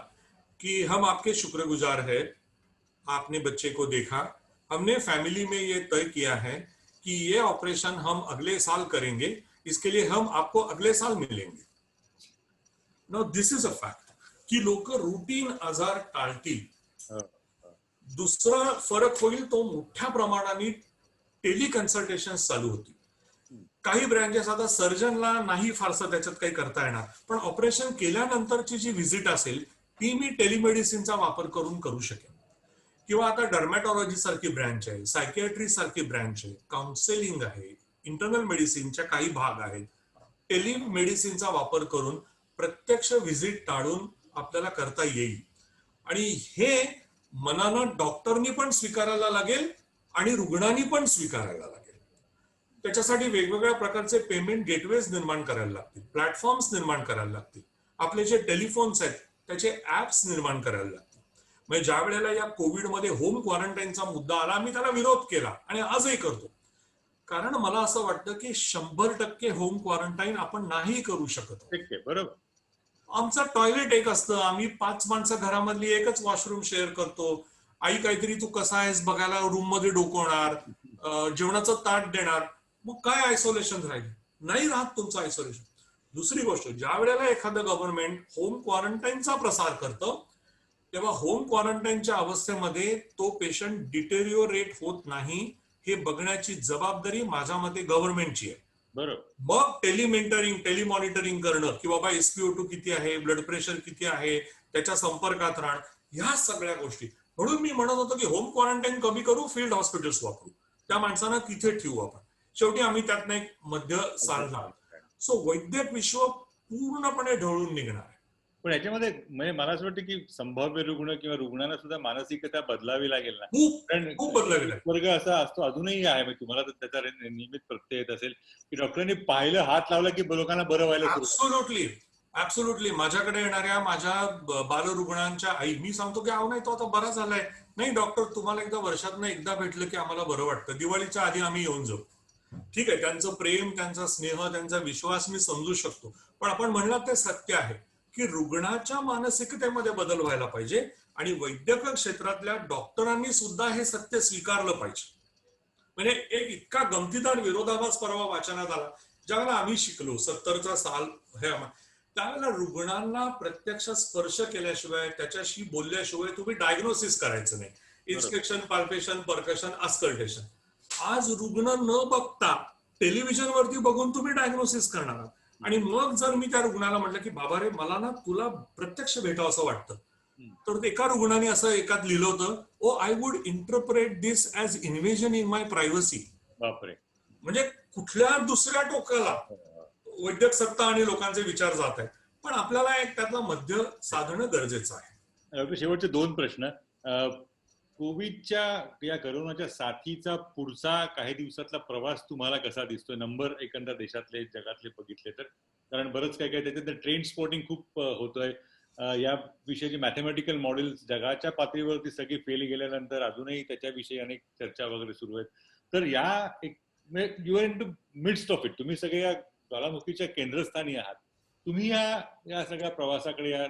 की हम आपके शुक्रगुजार है, आपने बच्चे को देखा, हमने फैमिली में ये तय किया है कि ये ऑपरेशन हम अगले साल करेंगे, इसके लिए हम आपको अगले साल मिलेंगे. Now this is a fact की लोक रुटीन आजार टाळतील. दुसरा फरक होईल तो मोठ्या प्रमाणाने टेलिकन्सल्टेशन चालू होती. काही ब्रँचेस आता सर्जनला नाही फारसं त्याच्यात काही करता येणार, पण ऑपरेशन केल्यानंतरची जी व्हिजिट असेल ती मी टेलिमेडिसिनचा वापर करून करू शकेन. किंवा आता डर्मॅटॉलॉजी सारखी ब्रँच आहे, सायकियाट्री सारखी ब्रँच आहे, काउन्सिलिंग आहे, इंटरनल मेडिसिनच्या काही भाग आहेत. टेलिमेडिसिनचा वापर करून प्रत्यक्ष व्हिजिट टाळून आपल्याला करता येईल आणि हे मनानं डॉक्टरनी पण स्वीकारायला लागेल आणि रुग्णांनी पण स्वीकारायला लागेल. त्याच्यासाठी वेगवेगळ्या प्रकारचे पेमेंट गेटवेज निर्माण करायला लागतील, प्लॅटफॉर्म्स निर्माण करायला लागतील, आपले जे टेलिफोन्स आहेत त्याचे ऍप्स निर्माण करायला लागतील. म्हणजे ज्या वेळेला या कोविडमध्ये होम क्वारंटाईनचा मुद्दा आला मी त्याला विरोध केला आणि आजही करतो. कारण मला असं वाटतं की 100% होम क्वारंटाईन आपण नाही करू शकत. बरोबर. आमचं टॉयलेट एक असतं, आम्ही 5 माणसं घरामधली एकच वॉशरूम शेअर करतो. आई काहीतरी तू कसा आहेस बघायला रूम मध्ये डोकवणार, जेवणाचं ताट देणार, मग काय आयसोलेशन राहील? नाही राहत तुमचं आयसोलेशन. दुसरी गोष्ट, ज्या वेळेला एखादं गव्हर्नमेंट होम क्वारंटाईनचा प्रसार करतं तेव्हा होम क्वारंटाईनच्या अवस्थेमध्ये तो पेशंट डिटेरिओरेट होत नाही हे बघण्याची जबाबदारी माझ्या मते गव्हर्नमेंटची आहे. बरोबर. मग टेलिमॉनिटरिंग करणं की बाबा SpO2 किती आहे, ब्लड प्रेशर किती आहे, त्याच्या संपर्कात राहणं, ह्या सगळ्या गोष्टी. म्हणून मी म्हणत होतो की होम क्वारंटाईन कमी करू, फील्ड हॉस्पिटल्स वापरू, त्या माणसांना तिथे ठेवू आपण. शेवटी आम्ही त्यातनं एक मध्य साधला. सो वैद्यक विश्व पूर्णपणे ढळून निघणार आहे. पण याच्यामध्ये म्हणजे मला असं वाटतं की संभाव्य रुग्ण किंवा रुग्णांना सुद्धा मानसिकता बदलावी लागेल ना. खूप बदलावी लागेल. वर्ग असा असतो अजूनही आहे, म्हणजे तुम्हाला तर त्याचा नियमित प्रत्यय येत असेल की डॉक्टरांनी पाहिलं, हात लावला की लोकांना बरं व्हायला ऍब्सोल्युटली. माझ्याकडे येणाऱ्या माझ्या बालरुग्णांच्या आई मी सांगतो की अहो नाही तो आता बरा झालाय. नाही डॉक्टर, तुम्हाला एकदा वर्षातनं एकदा भेटलं की आम्हाला बरं वाटतं, दिवाळीच्या आधी आम्ही येऊन जाऊ. ठीक आहे, त्यांचं प्रेम, त्यांचा स्नेह, त्यांचा विश्वास मी समजू शकतो, पण आपण म्हणलं ते सत्य आहे की रुग्णाच्या मानसिकतेमध्ये बदल व्हायला पाहिजे आणि वैद्यकीय क्षेत्रातल्या डॉक्टरांनी सुद्धा हे सत्य स्वीकारलं पाहिजे. म्हणजे एक इतका गमतीदार विरोधाभास परवा वाचनात आला. ज्यावेळेला आम्ही शिकलो 70चा साल हे त्यावेळेला रुग्णांना प्रत्यक्ष स्पर्श केल्याशिवाय, त्याच्याशी बोलल्याशिवाय तुम्ही डायग्नोसिस करायचं नाही. Inspection, palpation, percussion, auscultation. आज रुग्ण न बघता टेलिव्हिजनवरती बघून तुम्ही डायग्नोसिस करणार आहात. आणि मग जर मी त्या रुग्णाला म्हटलं की बाबा रे, मला ना तुला प्रत्यक्ष भेटावं असं वाटतं, तर एका रुग्णाने असं एकात लिहिलं होतं, oh I would interpret this as invasion in my privacy. बापरे. म्हणजे कुठल्या दुसऱ्या टोकाला वैद्यक सत्ता आणि लोकांचे विचार जात आहेत. पण आपल्याला एक त्यातला मध्य साधणं गरजेचं आहे. शेवटचे 2 प्रश्न. कोविडच्या या करोनाच्या साथीचा पुढचा काही दिवसातला प्रवास तुम्हाला कसा दिसतोय? नंबर एकंदर देशातले, जगातले बघितले तर, कारण बरंच काय काय त्याच्यात ट्रेंड स्पॉटिंग खूप होतोय. या विषयीची मॅथमॅटिकल मॉडेल्स जगाच्या पातळीवरती सगळी फेल गेल्यानंतर अजूनही त्याच्याविषयी अनेक चर्चा वगैरे सुरू आहेत. तर या you are in to midst of it, तुम्ही सगळे या ज्वालामुखीच्या केंद्रस्थानी आहात. तुम्ही या सगळ्या प्रवासाकडे, या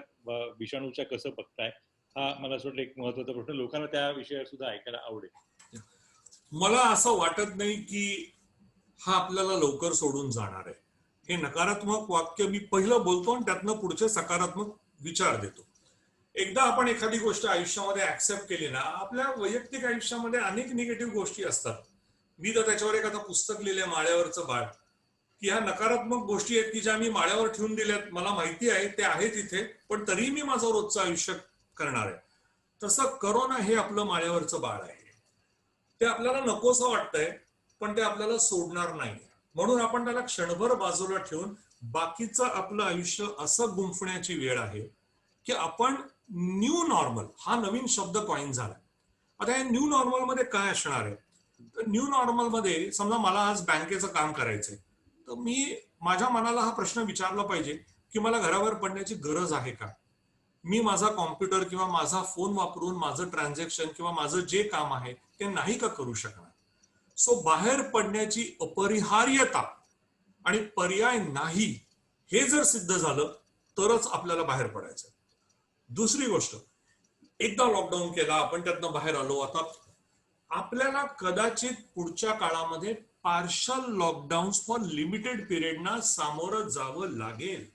विषाणूच्या कसं बघताय? हा मला असं वाटतं एक महत्वाचा प्रश्न, लोकांना त्या विषयावर सुद्धा ऐकायला आवडेल. मला असं वाटत नाही की हा आपल्याला लवकर सोडून जाणार आहे. हे नकारात्मक वाक्य मी पहिलं बोलतो आणि त्यातनं पुढचे सकारात्मक विचार देतो. एकदा आपण एखादी गोष्ट आयुष्यामध्ये ऍक्सेप्ट केली ना, आपल्या वैयक्तिक आयुष्यामध्ये अनेक निगेटिव्ह गोष्टी असतात. मी तर त्याच्यावर एक आता पुस्तक लिहिलंय, माळ्यावरचं बाळ, की ह्या नकारात्मक गोष्टी आहेत की ज्या मी माळ्यावर ठेवून दिल्यात, मला माहिती आहे ते आहेत इथे, पण तरीही मी माझं रोजचं आयुष्य करणार आहे. तसं करोना हे आपलं माळ्यावरचं बाळ आहे. ते आपल्याला नकोसं वाटतंय, पण ते आपल्याला सोडणार नाही. म्हणून आपण त्याला क्षणभर बाजूला ठेवून बाकीचं आपलं आयुष्य असं गुंफण्याची वेळ आहे की आपण न्यू नॉर्मल हा नवीन शब्द कॉइन झाला. आता या न्यू नॉर्मल मध्ये काय असणार आहे? तर न्यू नॉर्मल मध्ये समजा मला आज बँकेचं काम करायचंय, तर मी माझ्या मनाला हा प्रश्न विचारला पाहिजे की मला घरावर पडण्याची गरज आहे का? मी माझा कॉम्प्युटर किंवा माझा फोन वापरून माझं ट्रान्झॅक्शन किंवा माझं जे काम आहे ते नाही का करू शकणार? सो बाहेर पडण्याची अपरिहार्यता आणि पर्याय नाही हे जर सिद्ध झालं तरच आपल्याला बाहेर पडायचं. दुसरी गोष्ट, एकदा लॉकडाऊन केला, आपण त्यातनं बाहेर आलो, आता आपल्याला कदाचित पुढच्या काळामध्ये पार्शल लॉकडाऊन फॉर लिमिटेड पिरियडना सामोरं जावं लागेल.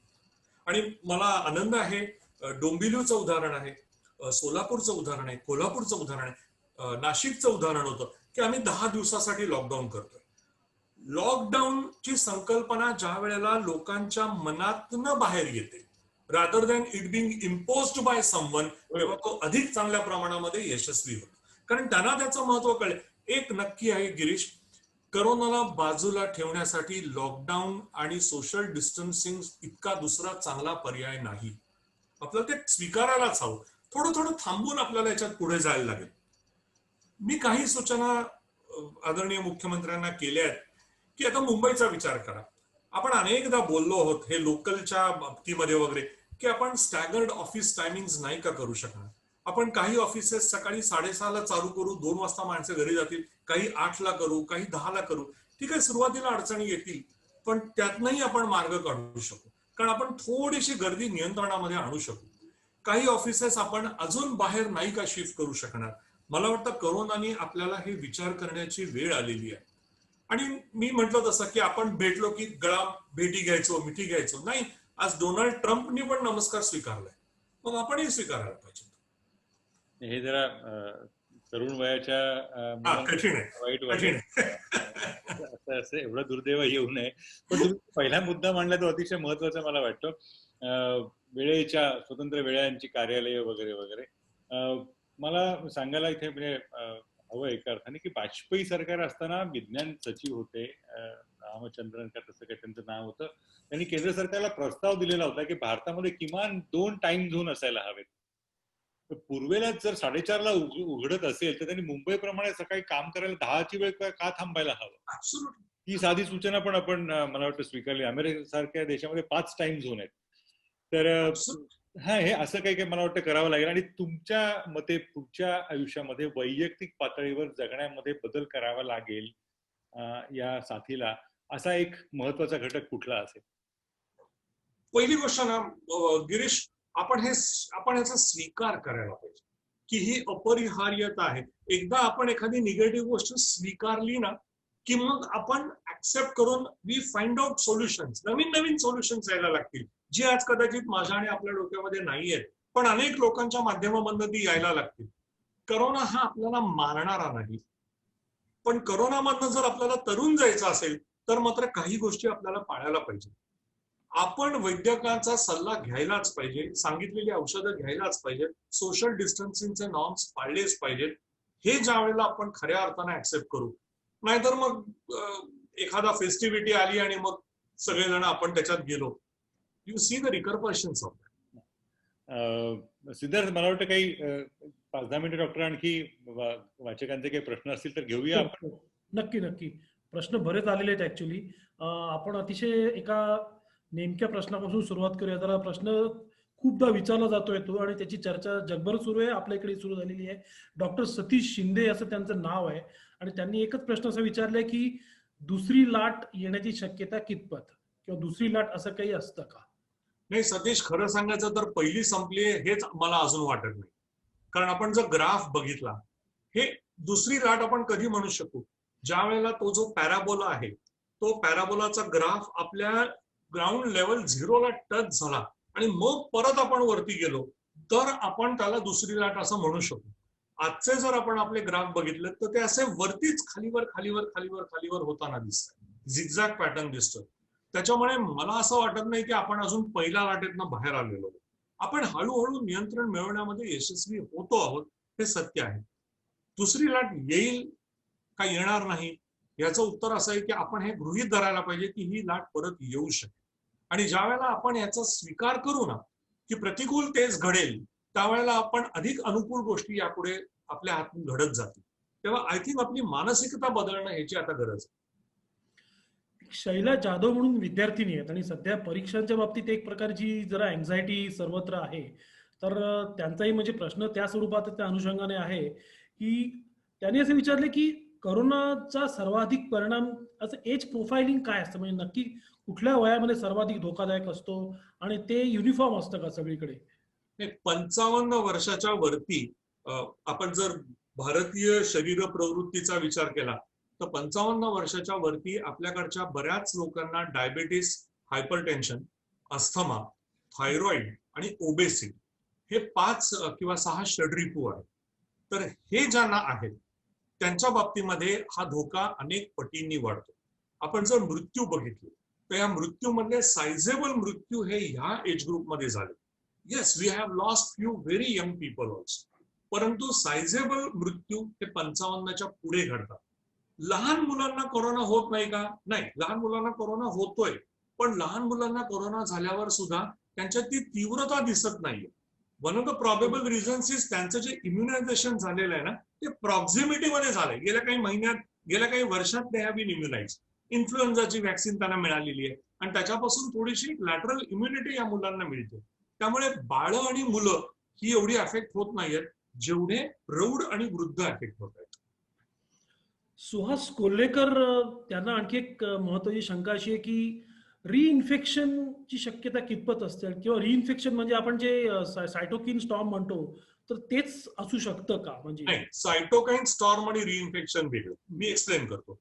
आणि मला आनंद आहे, डोंबिवलीचं उदाहरण आहे, सोलापूरचं उदाहरण आहे, कोल्हापूरचं उदाहरण आहे, नाशिकचं उदाहरण होतं की आम्ही 10 दिवसासाठी लॉकडाऊन करतोय. लॉकडाऊनची संकल्पना ज्या वेळेला लोकांच्या मनातनं बाहेर येते, rather than it being imposed by someone, तेव्हा तो अधिक चांगल्या प्रमाणामध्ये यशस्वी होतो. कारण त्यांना त्याचं महत्व कळलं. एक नक्की आहे गिरीश, करोनाला बाजूला ठेवण्यासाठी लॉकडाऊन आणि सोशल डिस्टन्सिंग इतका दुसरा चांगला पर्याय नाही. आपल्याला ते स्वीकारायलाच हवं. थोडं थोडं थांबून आपल्याला याच्यात पुढे जायला लागेल. मी काही सूचना आदरणीय मुख्यमंत्र्यांना केल्या आहेत की आता मुंबईचा विचार करा. आपण अनेकदा बोललो आहोत हे लोकलच्या बाबतीमध्ये वगैरे की आपण स्टॅगर्ड ऑफिस टायमिंग नाही का करू शकणार? आपण काही ऑफिसेस सकाळी 6:30ला चालू करू, 2 वाजता माणसं घरी जातील, काही 8ला करू, काही 10ला करू. ठीक आहे, सुरुवातीला अडचणी येतील, पण त्यातनंही आपण मार्ग काढू शकू, कारण आपण थोडीशी गर्दी नियंत्रणामध्ये आणू शकू. काही ऑफिसेस आपण अजून बाहेर नाही का शिफ्ट करू शकणार? मला वाटतं करोनाने आपल्याला हे विचार करण्याची वेळ आलेली आहे. आणि मी म्हटलं तसं की आपण भेटलो की गळा भेटी घ्यायचो, मिठी घ्यायचो नाही. आज डोनाल्ड ट्रम्पनी पण नमस्कार स्वीकारलाय, मग आपणही स्वीकारायला पाहिजे. हे जरा तरुण वयाच्या कठीण आहे, वाईट कठीण असं असं एवढं दुर्दैव येऊ नये. पण तुम्ही पहिला मुद्दा मांडला तो अतिशय महत्वाचा मला वाटतो, वेळेच्या स्वतंत्र वेळांची कार्यालय वगैरे वगैरे. मला सांगायला इथे म्हणजे हवं एका अर्थाने की वाजपेयी सरकार असताना विज्ञान सचिव होते, रामचंद्रन का तसं काही त्यांचं नाव होतं. त्यांनी केंद्र सरकारला प्रस्ताव दिलेला होता की भारतामध्ये किमान 2 टाइम झोन असायला हवेत. पूर्वेला जर 4:30ला उघडत असेल तर त्यांनी मुंबईप्रमाणे सकाळी काम करायला 10ची वेळ का थांबायला हवं? ही साधी सूचना पण आपण मला वाटतं स्वीकारली. अमेरिका सारख्या देशामध्ये 5 टाइम झोन आहेत. तर हा, हे असं काही काही मला वाटतं करावं लागेल. आणि तुमच्या मते पुढच्या आयुष्यामध्ये वैयक्तिक पातळीवर जगण्यामध्ये बदल करावा लागेल या साथीला असा एक महत्वाचा घटक कुठला असेल? पहिली गोष्ट ना गिरीश, आपण याचा स्वीकार करायला पाहिजे की ही अपरिहार्यता आहे. एकदा आपण एखादी निगेटिव्ह गोष्ट स्वीकारली ना की मग आपण ऍक्सेप्ट करून वी फाइंड आउट सोल्युशन्स, नवीन नवीन सोल्युशन्स यायला लागतील, जी आज कदाचित माझ्या आणि आपल्या डोक्यामध्ये नाही आहेत, पण अनेक लोकांच्या माध्यमामधून ती यायला लागतील. करोना हा आपल्याला मारणारा नाही, पण करोनामधनं जर आपल्याला तरुण जायचं असेल तर मात्र काही गोष्टी आपल्याला पाळायला पाहिजे. आपण वैद्यकांचा सल्ला घ्यायलाच पाहिजे, सांगितलेली औषधं घ्यायलाच पाहिजे, सोशल डिस्टन्सिंगचे नॉर्म्स पाळलेच पाहिजेत. हे ज्या वेळेला आपण खऱ्या अर्थाने ऍक्सेप्ट करू, नाहीतर मग एखादा फेस्टिव्हिटी आली आणि मग सगळेजण आपण त्याच्यात गेलो, you see the repercussions of that. Siddharth, मला वाटतं काही 5-10 मिनिटं डॉक्टर आणखी वाचकांचे काही प्रश्न असतील तर घेऊया आपण. नक्की नक्की. प्रश्न बरेच आलेले आहेत ऍक्च्युली. आपण अतिशय एका नेमक्या प्रश्नापासून सुरुवात करूया. जरा प्रश्न खूपदा विचारला जातोय तो, आणि त्याची चर्चा जगभर सुरू आहे, आपल्या इकडे सुरू झालेली आहे. डॉक्टर सतीश शिंदे असं त्यांचं नाव आहे, आणि त्यांनी एकच प्रश्न असा विचारलाय की दुसरी लाट येण्याची शक्यता कितपत, किंवा दुसरी लाट असं काही असतं का? नाही सतीश, खरं सांगायचं तर पहिली संपली हेच मला अजून वाटत नाही. कारण आपण जर ग्राफ बघितला, हे दुसरी लाट आपण कधी म्हणू शकू, ज्या वेळेला तो जो पॅराबोला आहे, तो पॅराबोलाचा ग्राफ आपल्या ग्राउंड लेवल 0ला टच झाला आणि मग परत आपण वरती गेलो, तर आपण त्याला दुसरी लाट असं म्हणू शकू. आजचे जर आपण आपले ग्राफ बघितले तर ते असे वरतीच खालीवर खालीवर खालीवर खालीवर होताना दिसतात, झिगझॅग पॅटर्न दिसतोय. त्याच्यामुळे मला असं वाटत नाही की आपण अजून पहिल्या लाटेतनं बाहेर आलेलो. आपण हळूहळू नियंत्रण मिळवण्यामध्ये यशस्वी होतो आहोत, हे सत्य आहे. दुसरी लाट येईल का येणार नाही याचं उत्तर असं आहे की आपण हे गृहीत धरायला पाहिजे की ही लाट परत येऊ शकते. आणि ज्या वेळेला आपण याचा स्वीकार करू ना की प्रतिकूल तेच घडेल, त्यावेळेला आपण अधिक अनुकूल गोष्टी यापुढे आपल्या हातून घडत जातील. तेव्हा आय थिंक आपली मानसिकता बदलणं याची आता गरज आहे. शैला जाधव म्हणून विद्यार्थिनी आहेत, आणि सध्या परीक्षांच्या बाबतीत एक प्रकारची जरा अँझायटी सर्वत्र आहे. तर त्यांचाही म्हणजे प्रश्न त्या स्वरूपात त्या अनुषंगाने आहे की त्यांनी असं विचारले की करोनाचा सर्वाधिक परिणाम, असं एज प्रोफाइलिंग काय असतं, म्हणजे नक्की कुठल्या वयामध्ये सर्वाधिक धोकादायक असतो, आणि ते युनिफॉर्म असतं का सगळीकडे? 55 वर्षाच्या वरती आपण जर भारतीय शरीर प्रवृत्तीचा विचार केला तर 55 वर्षाच्या वरती आपल्याकडच्या बऱ्याच लोकांना डायबेटीस, हायपरटेन्शन, अस्थमा, थायरॉइड आणि ओबेसिटी हे 5 किंवा 6 षड्रिपू आहेत. तर हे ज्यांना आहेत त्यांच्या बाबतीमध्ये हा धोका अनेक पटींनी वाढतो. आपण जर मृत्यू बघितले तर या मृत्यूमधले सायझेबल मृत्यू हे ह्या एज ग्रुपमध्ये झाले. Yes, we have lost few very young people also, परंतु सायझेबल मृत्यू हे 55च्या पुढे घडतात. लहान मुलांना कोरोना होत नाही का? नाही, लहान मुलांना कोरोना होतोय, पण लहान मुलांना कोरोना झाल्यावर सुद्धा त्यांच्यात ती तीव्रता दिसत नाहीये. One of the probable reasons is त्यांचं जे इम्युनायझेशन झालेलं आहे ना ते प्रॉक्झिमिटीमध्ये झालंय. गेल्या काही महिन्यात, गेल्या काही वर्षात दे हॅव बीन इम्युनाइज्ड. इन्फ्लुएन्झाची व्हॅक्सिन त्यांना मिळालेली आहे आणि त्याच्यापासून थोडीशी लॅटरल इम्युनिटी या मुलांना मिळते. त्यामुळे बाळं आणि मुलं ही एवढी अफेक्ट होत नाहीयेत जेवढे प्रौढ आणि वृद्ध अफेक्ट होत आहेत. सुहास कोल्हेकर, त्यांना आणखी एक महत्वाची शंका अशी आहे की रिइन्फेक्शनची शक्यता कितपत असते, किंवा रिइन्फेक्शन म्हणजे आपण जे सायटोकिन स्टॉर्म म्हणतो तर तेच असू शकतं का? म्हणजे नाही, सायटोकाईन स्टॉर्म आणि रिइन्फेक्शन वेगळं. मी एक्सप्लेन करतो.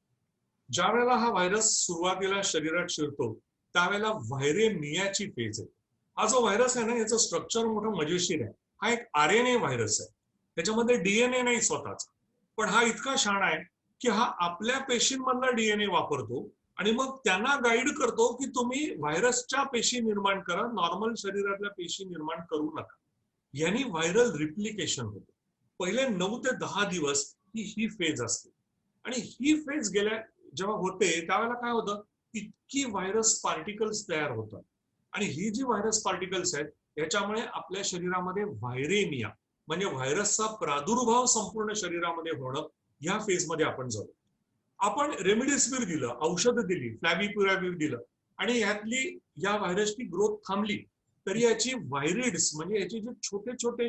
ज्या वेळेला हा व्हायरस सुरुवातीला शरीरात शिरतो त्यावेळेला व्हायरेमियाची फेज आहे. हा जो व्हायरस आहे ना याचं स्ट्रक्चर मोठं मजेशीर आहे. हा एक RNA व्हायरस आहे, त्याच्यामध्ये DNA नाही स्वतःचा, पण हा इतका शहाणा आहे की हा आपल्या पेशींमधला DNA वापरतो आणि मग त्यांना गाईड करतो की तुम्ही व्हायरसच्या पेशी निर्माण करा, नॉर्मल शरीरातल्या पेशी निर्माण करू नका. यांनी व्हायरल रिप्लिकेशन होते. पहिले 9 ते 10 दिवस ही फेज असते, आणि ही फेज जेव्हा होते त्यावेळेला काय होतं, इतकी व्हायरस पार्टिकल्स तयार होतात, आणि ही जी व्हायरस पार्टिकल्स आहेत याच्यामुळे आपल्या शरीरामध्ये व्हायरेमिया म्हणजे व्हायरसचा प्रादुर्भाव संपूर्ण शरीरामध्ये होणं, या फेजमध्ये आपण जाऊ. आपण रेमडेसिवीर दिलं, औषधं दिली, फ्लॅविपिराविर दिलं, आणि ह्यातली या व्हायरसची ग्रोथ थांबली, तरी याची व्हायरिड्स म्हणजे याचे जे छोटे छोटे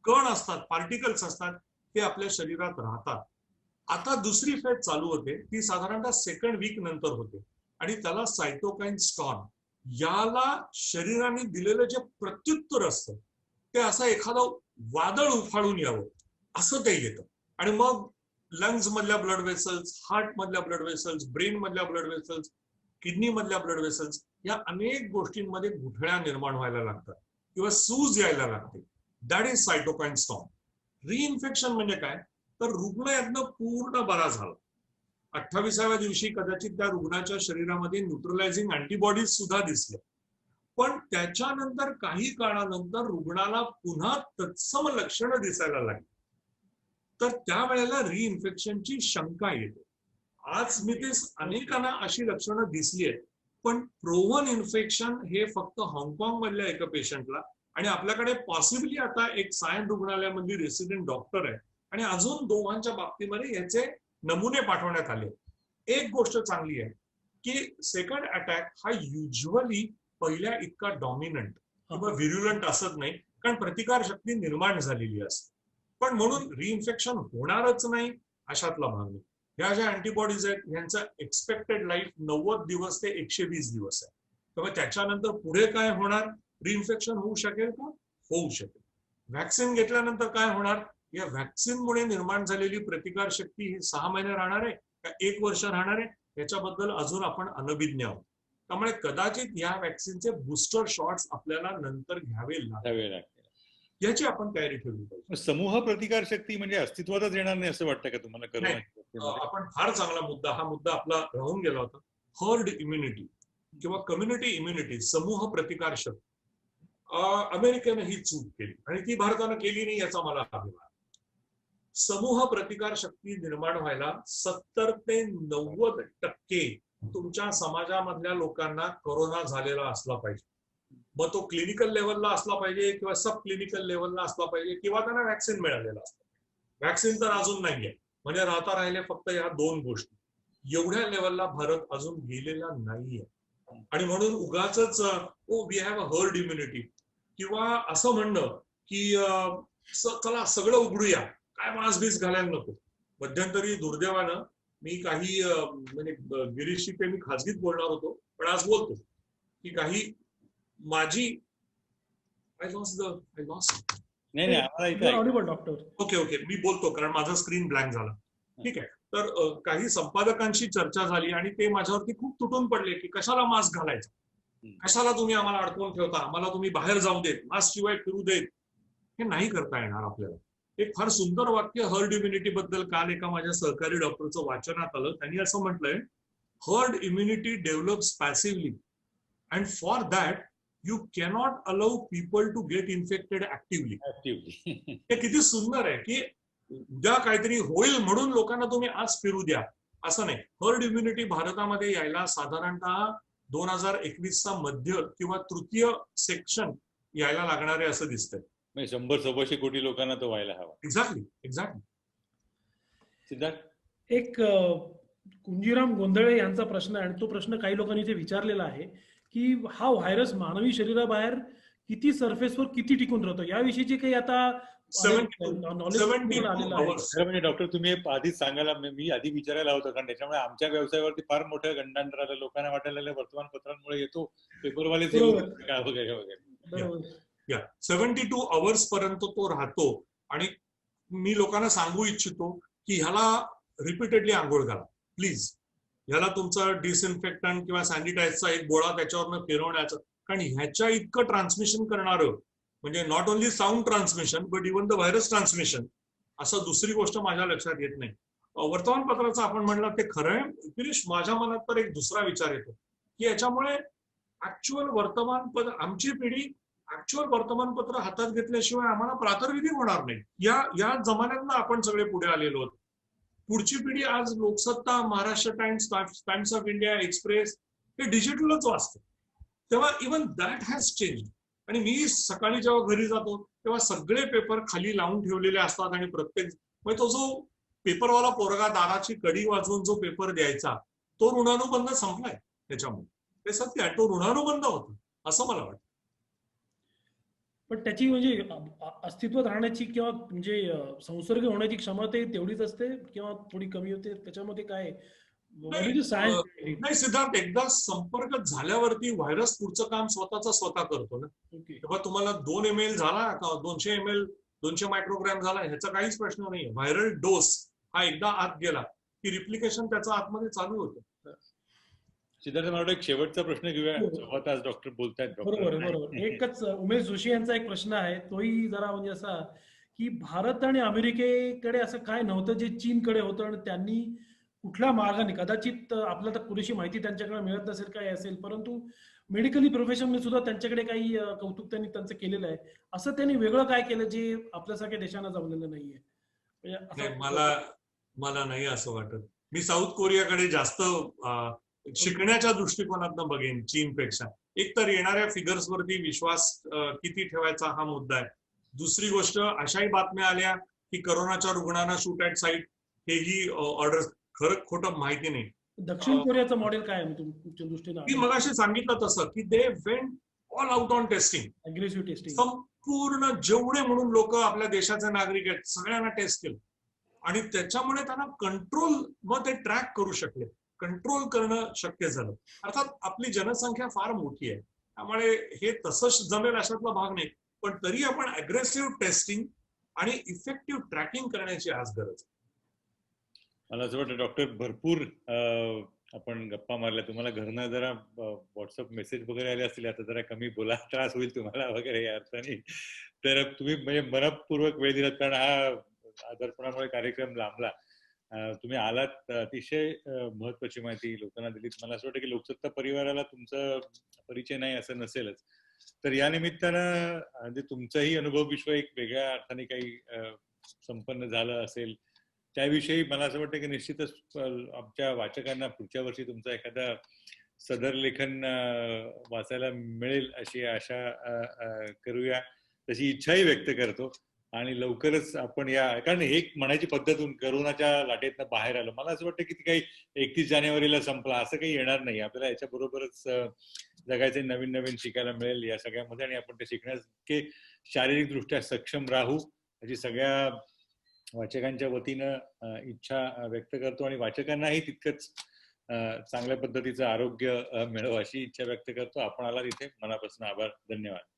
कण असतात, पार्टिकल्स असतात, ते आपल्या शरीरात राहतात. आता दुसरी फेज चालू होते, ती साधारणतः सेकंड वीक नंतर होते आणि त्याला सायटोकाईन स्टॉर्म, याला शरीराने दिलेलं जे प्रत्युत्तर असतं ते असं एखादं वादळ उफाळून यावं असं ते येतं. आणि मग लंग्स मधल्या ब्लड वेसल्स, हार्ट मधल्या ब्लड वेसल्स, ब्रेन मधल्या ब्लड वेसल्स, किडनी मधल्या ब्लड वेसल्स, या अनेक गोष्टींमध्ये गुठळ्या निर्माण व्हायला लागतात किंवा सूज यायला लागते. That is cytokine storm. Reinfection म्हणजे काय, तर रुग्ण यातनं पूर्ण बरा झाला, 28व्या दिवशी कदाचित त्या रुग्णाच्या शरीरामध्ये न्यूट्रलायझिंग अँटीबॉडीज सुद्धा दिसल्या, पण त्याच्यानंतर काही काळानंतर रुग्णाला पुन्हा तत्सम लक्षणं दिसायला लागली, तर त्यावेळेला रिइन्फेक्शनची शंका येते. आज मी ते अनेकांना अशी लक्षणं दिसली आहेत, पण प्रोव्हन इन्फेक्शन हे फक्त हाँगकाँग मधल्या एका पेशंटला, आणि आपल्याकडे पॉसिबली आता एक सायन रुग्णालयामध्ये रेसिडेंट डॉक्टर आहे आणि अजून दोघांच्या बाबतीमध्ये याचे नमुने पाठवण्यात आले. एक गोष्ट चांगली आहे की सेकंड अटॅक हा युज्युअली पहिल्या इतका डॉमिनंट किंवा व्हिरुलंट असत नाही, कारण प्रतिकारशक्ती निर्माण झालेली असते. पण म्हणून रिइन्फेक्शन होणारच नाही अशातला भाग नाही. ह्या ज्या अँटीबॉडीज आहेत ह्यांचा एक्सपेक्टेड लाईफ 90 दिवस ते 120 दिवस आहे. तेव्हा त्याच्यानंतर पुढे काय होणार, रिइन्फेक्शन होऊ शकेल का, होऊ शकेल. व्हॅक्सिन घेतल्यानंतर काय होणार, या व्हॅक्सिनमुळे निर्माण झालेली प्रतिकारशक्ती ही 6 महिने राहणार आहे का 1 वर्ष राहणार आहे, याच्याबद्दल अजून आपण अनभिज्ञ आहोत. त्यामुळे कदाचित या व्हॅक्सिनचे बूस्टर शॉट्स आपल्याला नंतर घ्यावे लागतील, याची आपण तयारी ठेवली पाहिजे. समूह प्रतिकारशक्ती म्हणजे अस्तित्वातच येणार नाही असं वाटतं का तुम्हाला? आपण फार चांगला मुद्दा, हा मुद्दा आपला राहून गेला होता. हर्ड इम्युनिटी किंवा कम्युनिटी इम्युनिटी, समूह प्रतिकारशक्ती, अमेरिकेनं ही चूक केली आणि ती भारतानं केली नाही याचा मला अभिमान. समूह प्रतिकारशक्ती निर्माण व्हायला 70 ते 90% तुमच्या समाजामधल्या लोकांना कोरोना झालेला असला पाहिजे. मग तो क्लिनिकल लेवलला असला पाहिजे किंवा सब क्लिनिकल लेवलला असला पाहिजे किंवा त्यांना व्हॅक्सिन मिळालेला असला. व्हॅक्सिन तर अजून नाहीये, म्हणजे राहता राहिले फक्त या 2 गोष्टी. एवढ्या लेवलला भारत अजून गेलेला नाहीये आणि म्हणून उगाचच we have a herd immunity किंवा असं म्हणणं की चला सगळं उघडूया, काय मास्क बीस घालायला नको. मध्यंतरी दुर्दैवानं मी काही म्हणजे गिरीशशी ते मी खाजगीत बोलणार होतो, पण आज बोलतो की काही माझी ओके मी बोलतो कारण माझा स्क्रीन ब्लँक झाला. ठीक आहे, तर काही संपादकांशी चर्चा झाली आणि ते माझ्यावरती खूप तुटून पडले की कशाला मास्क घालायचा, कशाला तुम्ही आम्हाला अडकवून ठेवता, आम्हाला तुम्ही बाहेर जाऊ देत, मास्क शिवाय फिरू देत. हे नाही करता येणार आपल्याला. एक फार सुंदर वाक्य हर्ड इम्युनिटी बद्दल काल एका माझ्या सहकारी डॉक्टरचं वाचनात आलं. त्यांनी असं म्हटलंय, herd immunity develops passively and for that you cannot allow people to get infected actively. हे किती सुंदर आहे की उद्या काहीतरी होईल म्हणून लोकांना तुम्ही आज फिरू द्या असं नाही. हर्ड इम्युनिटी भारतामध्ये यायला साधारणतः 2021चा मध्य किंवा तृतीय सेक्शन यायला लागणारे असं दिसतंय. 100-125 कोटी लोकांना तो व्हायला हवा. एक्झॅक्टली. सिद्धार्थ, एक कुंजीराम गोंधळे यांचा प्रश्न आहे आणि तो प्रश्न काही लोकांनी इथे विचारलेला आहे की हा व्हायरस मानवी शरीराबाहेर किती सरफेसवर किती टिकून राहतो, याविषयीची काही आता नॉलेज आलेलं आहे. म्हणजे डॉक्टर तुम्ही आधीच सांगायला, मी आधी विचारायला होतं कारण त्याच्यामुळे आमच्या व्यवसायावरती फार मोठं गंडांतर आलं. लोकांना वाटायला वर्तमानपत्रांमुळे येतो, पेपरवालेच वगैरे वगैरे. 72 आवर्स पर्यंत तो राहतो आणि मी लोकांना सांगू इच्छितो की ह्याला रिपीटेडली आंघोळ घाला प्लीज. ह्याला तुमचं डिसइन्फेक्टंट किंवा सॅनिटायझरचा एक गोळा त्याच्यावरनं फिरवण्याचं, कारण ह्याच्या इतकं ट्रान्समिशन करणारं म्हणजे not only sound transmission but even the virus transmission, असं दुसरी गोष्ट माझ्या लक्षात येत नाही. वर्तमानपत्राचं आपण म्हणलं ते खरं आहे. गिरीश, माझ्या मनात तर एक दुसरा विचार येतो की याच्यामुळे ऍक्च्युअल वर्तमानपत्र, आमची पिढी ऍक्च्युअल वर्तमानपत्र हातात घेतल्याशिवाय आम्हाला प्रातर्विधी होणार नाही. या जमान्यातनं आपण सगळे पुढे आलेलो आहोत. पुढची पिढी आज Loksatta, Maharashtra times, times of India, express हे डिजिटलच वाचते. तेव्हा इव्हन दॅट हॅज चेंज. आणि मी सकाळी जेव्हा घरी जातो तेव्हा सगळे पेपर खाली लावून ठेवलेले असतात आणि प्रत्येक म्हणजे तो जो पेपरवाला पोरगा दाराची कडी वाजवून जो पेपर द्यायचा तो ऋणानुबंध संपलाय त्याच्यामुळे. ते सत्य आहे, तो ऋणानुबंध होतो असं मला वाटतं. पण त्याची म्हणजे अस्तित्वात राहण्याची किंवा म्हणजे संसर्ग होण्याची क्षमता तेवढीच असते किंवा थोडी कमी होते, त्याच्यामध्ये काय व्हॉट नाही इज द सायन्स? नाही सिद्धार्थ, एकदा संपर्क झाल्यावरती व्हायरस पुढचं काम स्वतः करतो ना. ओके. तेव्हा तुम्हाला 2 ml झाला का 200 ml 200 मायक्रोग्रॅम झाला ह्याचा काहीच प्रश्न नाही. व्हायरल डोस हा एकदा आत गेला की रिप्लिकेशन त्याचा आतमध्ये चालू होतं. सिद्धार्थ, मला वाटतं एक शेवटचा प्रश्न घेऊया. हो. 6 तास डॉक्टर बोलतायत. बरोबर डॉक्टर बरोबर. एकच उमेश जोशी यांचा एक प्रश्न आहे, तोही जरा म्हणजे असा की भारत आणि अमेरिकेकडे असं काय नव्हतं जे चीनकडे होतं आणि त्यांनी कुठल्या मार्गाने, कदाचित आपल्याला तर पुरेशी माहिती त्यांच्याकडे मिळत नसेल काय असेल, परंतु मेडिकली प्रोफेशनने सुद्धा त्यांच्याकडे काही कौतुक त्यांनी त्यांचं केलेलं आहे. असं त्यांनी वेगळं काय केलं जे आपल्यासारख्या देशांना जमलेलं नाहीये, म्हणजे नाही, असं. मला नाही असं वाटत. मी साऊथ कोरियाकडे जास्त शिकण्याच्या दृष्टिकोनातून बघेन चीनपेक्षा. एक तर येणाऱ्या फिगर्स वरती विश्वास किती ठेवायचा हा मुद्दा आहे. दुसरी गोष्ट, अशाही बातम्या आल्या की करोनाच्या रुग्णांना शूट ॲट साईट, हेही ऑर्डर खरं खोटं माहिती नाही. दक्षिण कोरियाचं मॉडेल काय आहे तुमच्या मी दृष्टीने? मगाशी सांगितलं तसं की they went all out on testing. Aggressive testing. संपूर्ण जेवढे म्हणून लोक आपल्या देशाचे नागरिक आहेत सगळ्यांना टेस्ट केलं आणि त्याच्यामुळे त्यांना कंट्रोल मग ते ट्रॅक करू शकले, कंट्रोल करणं शक्य झालं. अर्थात आपली जनसंख्या फार मोठी आहे त्यामुळे हे तसंच जमेल अशातला भाग नाही, पण तरी आपण अग्रेसिव्ह टेस्टिंग आणि इफेक्टिव्ह ट्रॅकिंग करण्याची आज गरज आहे. मला असं वाटतं डॉक्टर, भरपूर आपण गप्पा मारल्या. तुम्हाला घरनं जरा व्हॉट्सअप मेसेज वगैरे आले असतील, आता जरा कमी बोला, त्रास होईल तुम्हाला वगैरे या अर्थाने. तर तुम्ही म्हणजे मनपूर्वक वेळ दिलात, कारण हा आजारपणामुळे कार्यक्रम लांबला. तुम्ही आलात, अतिशय महत्वाची माहिती लोकांना दिलीत. मला असं वाटतं की लोकसत्ता परिवाराला तुमचा परिचय नाही असं नसेलच. तर या निमित्तानं म्हणजे तुमचाही अनुभव विश्व एक वेगळ्या अर्थाने काही संपन्न झालं असेल, त्याविषयी मला असं वाटतं की निश्चितच आमच्या वाचकांना पुढच्या वर्षी तुमचा एखादा सदर लेखन वाचायला मिळेल अशी आशा करूया, तशी इच्छाही व्यक्त करतो. आणि लवकरच आपण कारण एक म्हणायची पद्धतून करोनाच्या लाटेतनं बाहेर आलो. मला असं वाटतं की ती काही 31 जानेवारीला संपला असं काही येणार नाही. आपल्याला याच्या बरोबरच जगायचे नवीन नवीन शिकायला मिळेल या सगळ्यामध्ये, आणि आपण ते शिकण्याचे शारीरिक दृष्ट्या सक्षम राहू याची सगळ्या वाचकांच्या वतीनं इच्छा व्यक्त करतो. आणि वाचकांनाही तितकंच चांगल्या पद्धतीचं आरोग्य मिळावं अशी इच्छा व्यक्त करतो. आपण आला तिथे मनापासून आभार, धन्यवाद.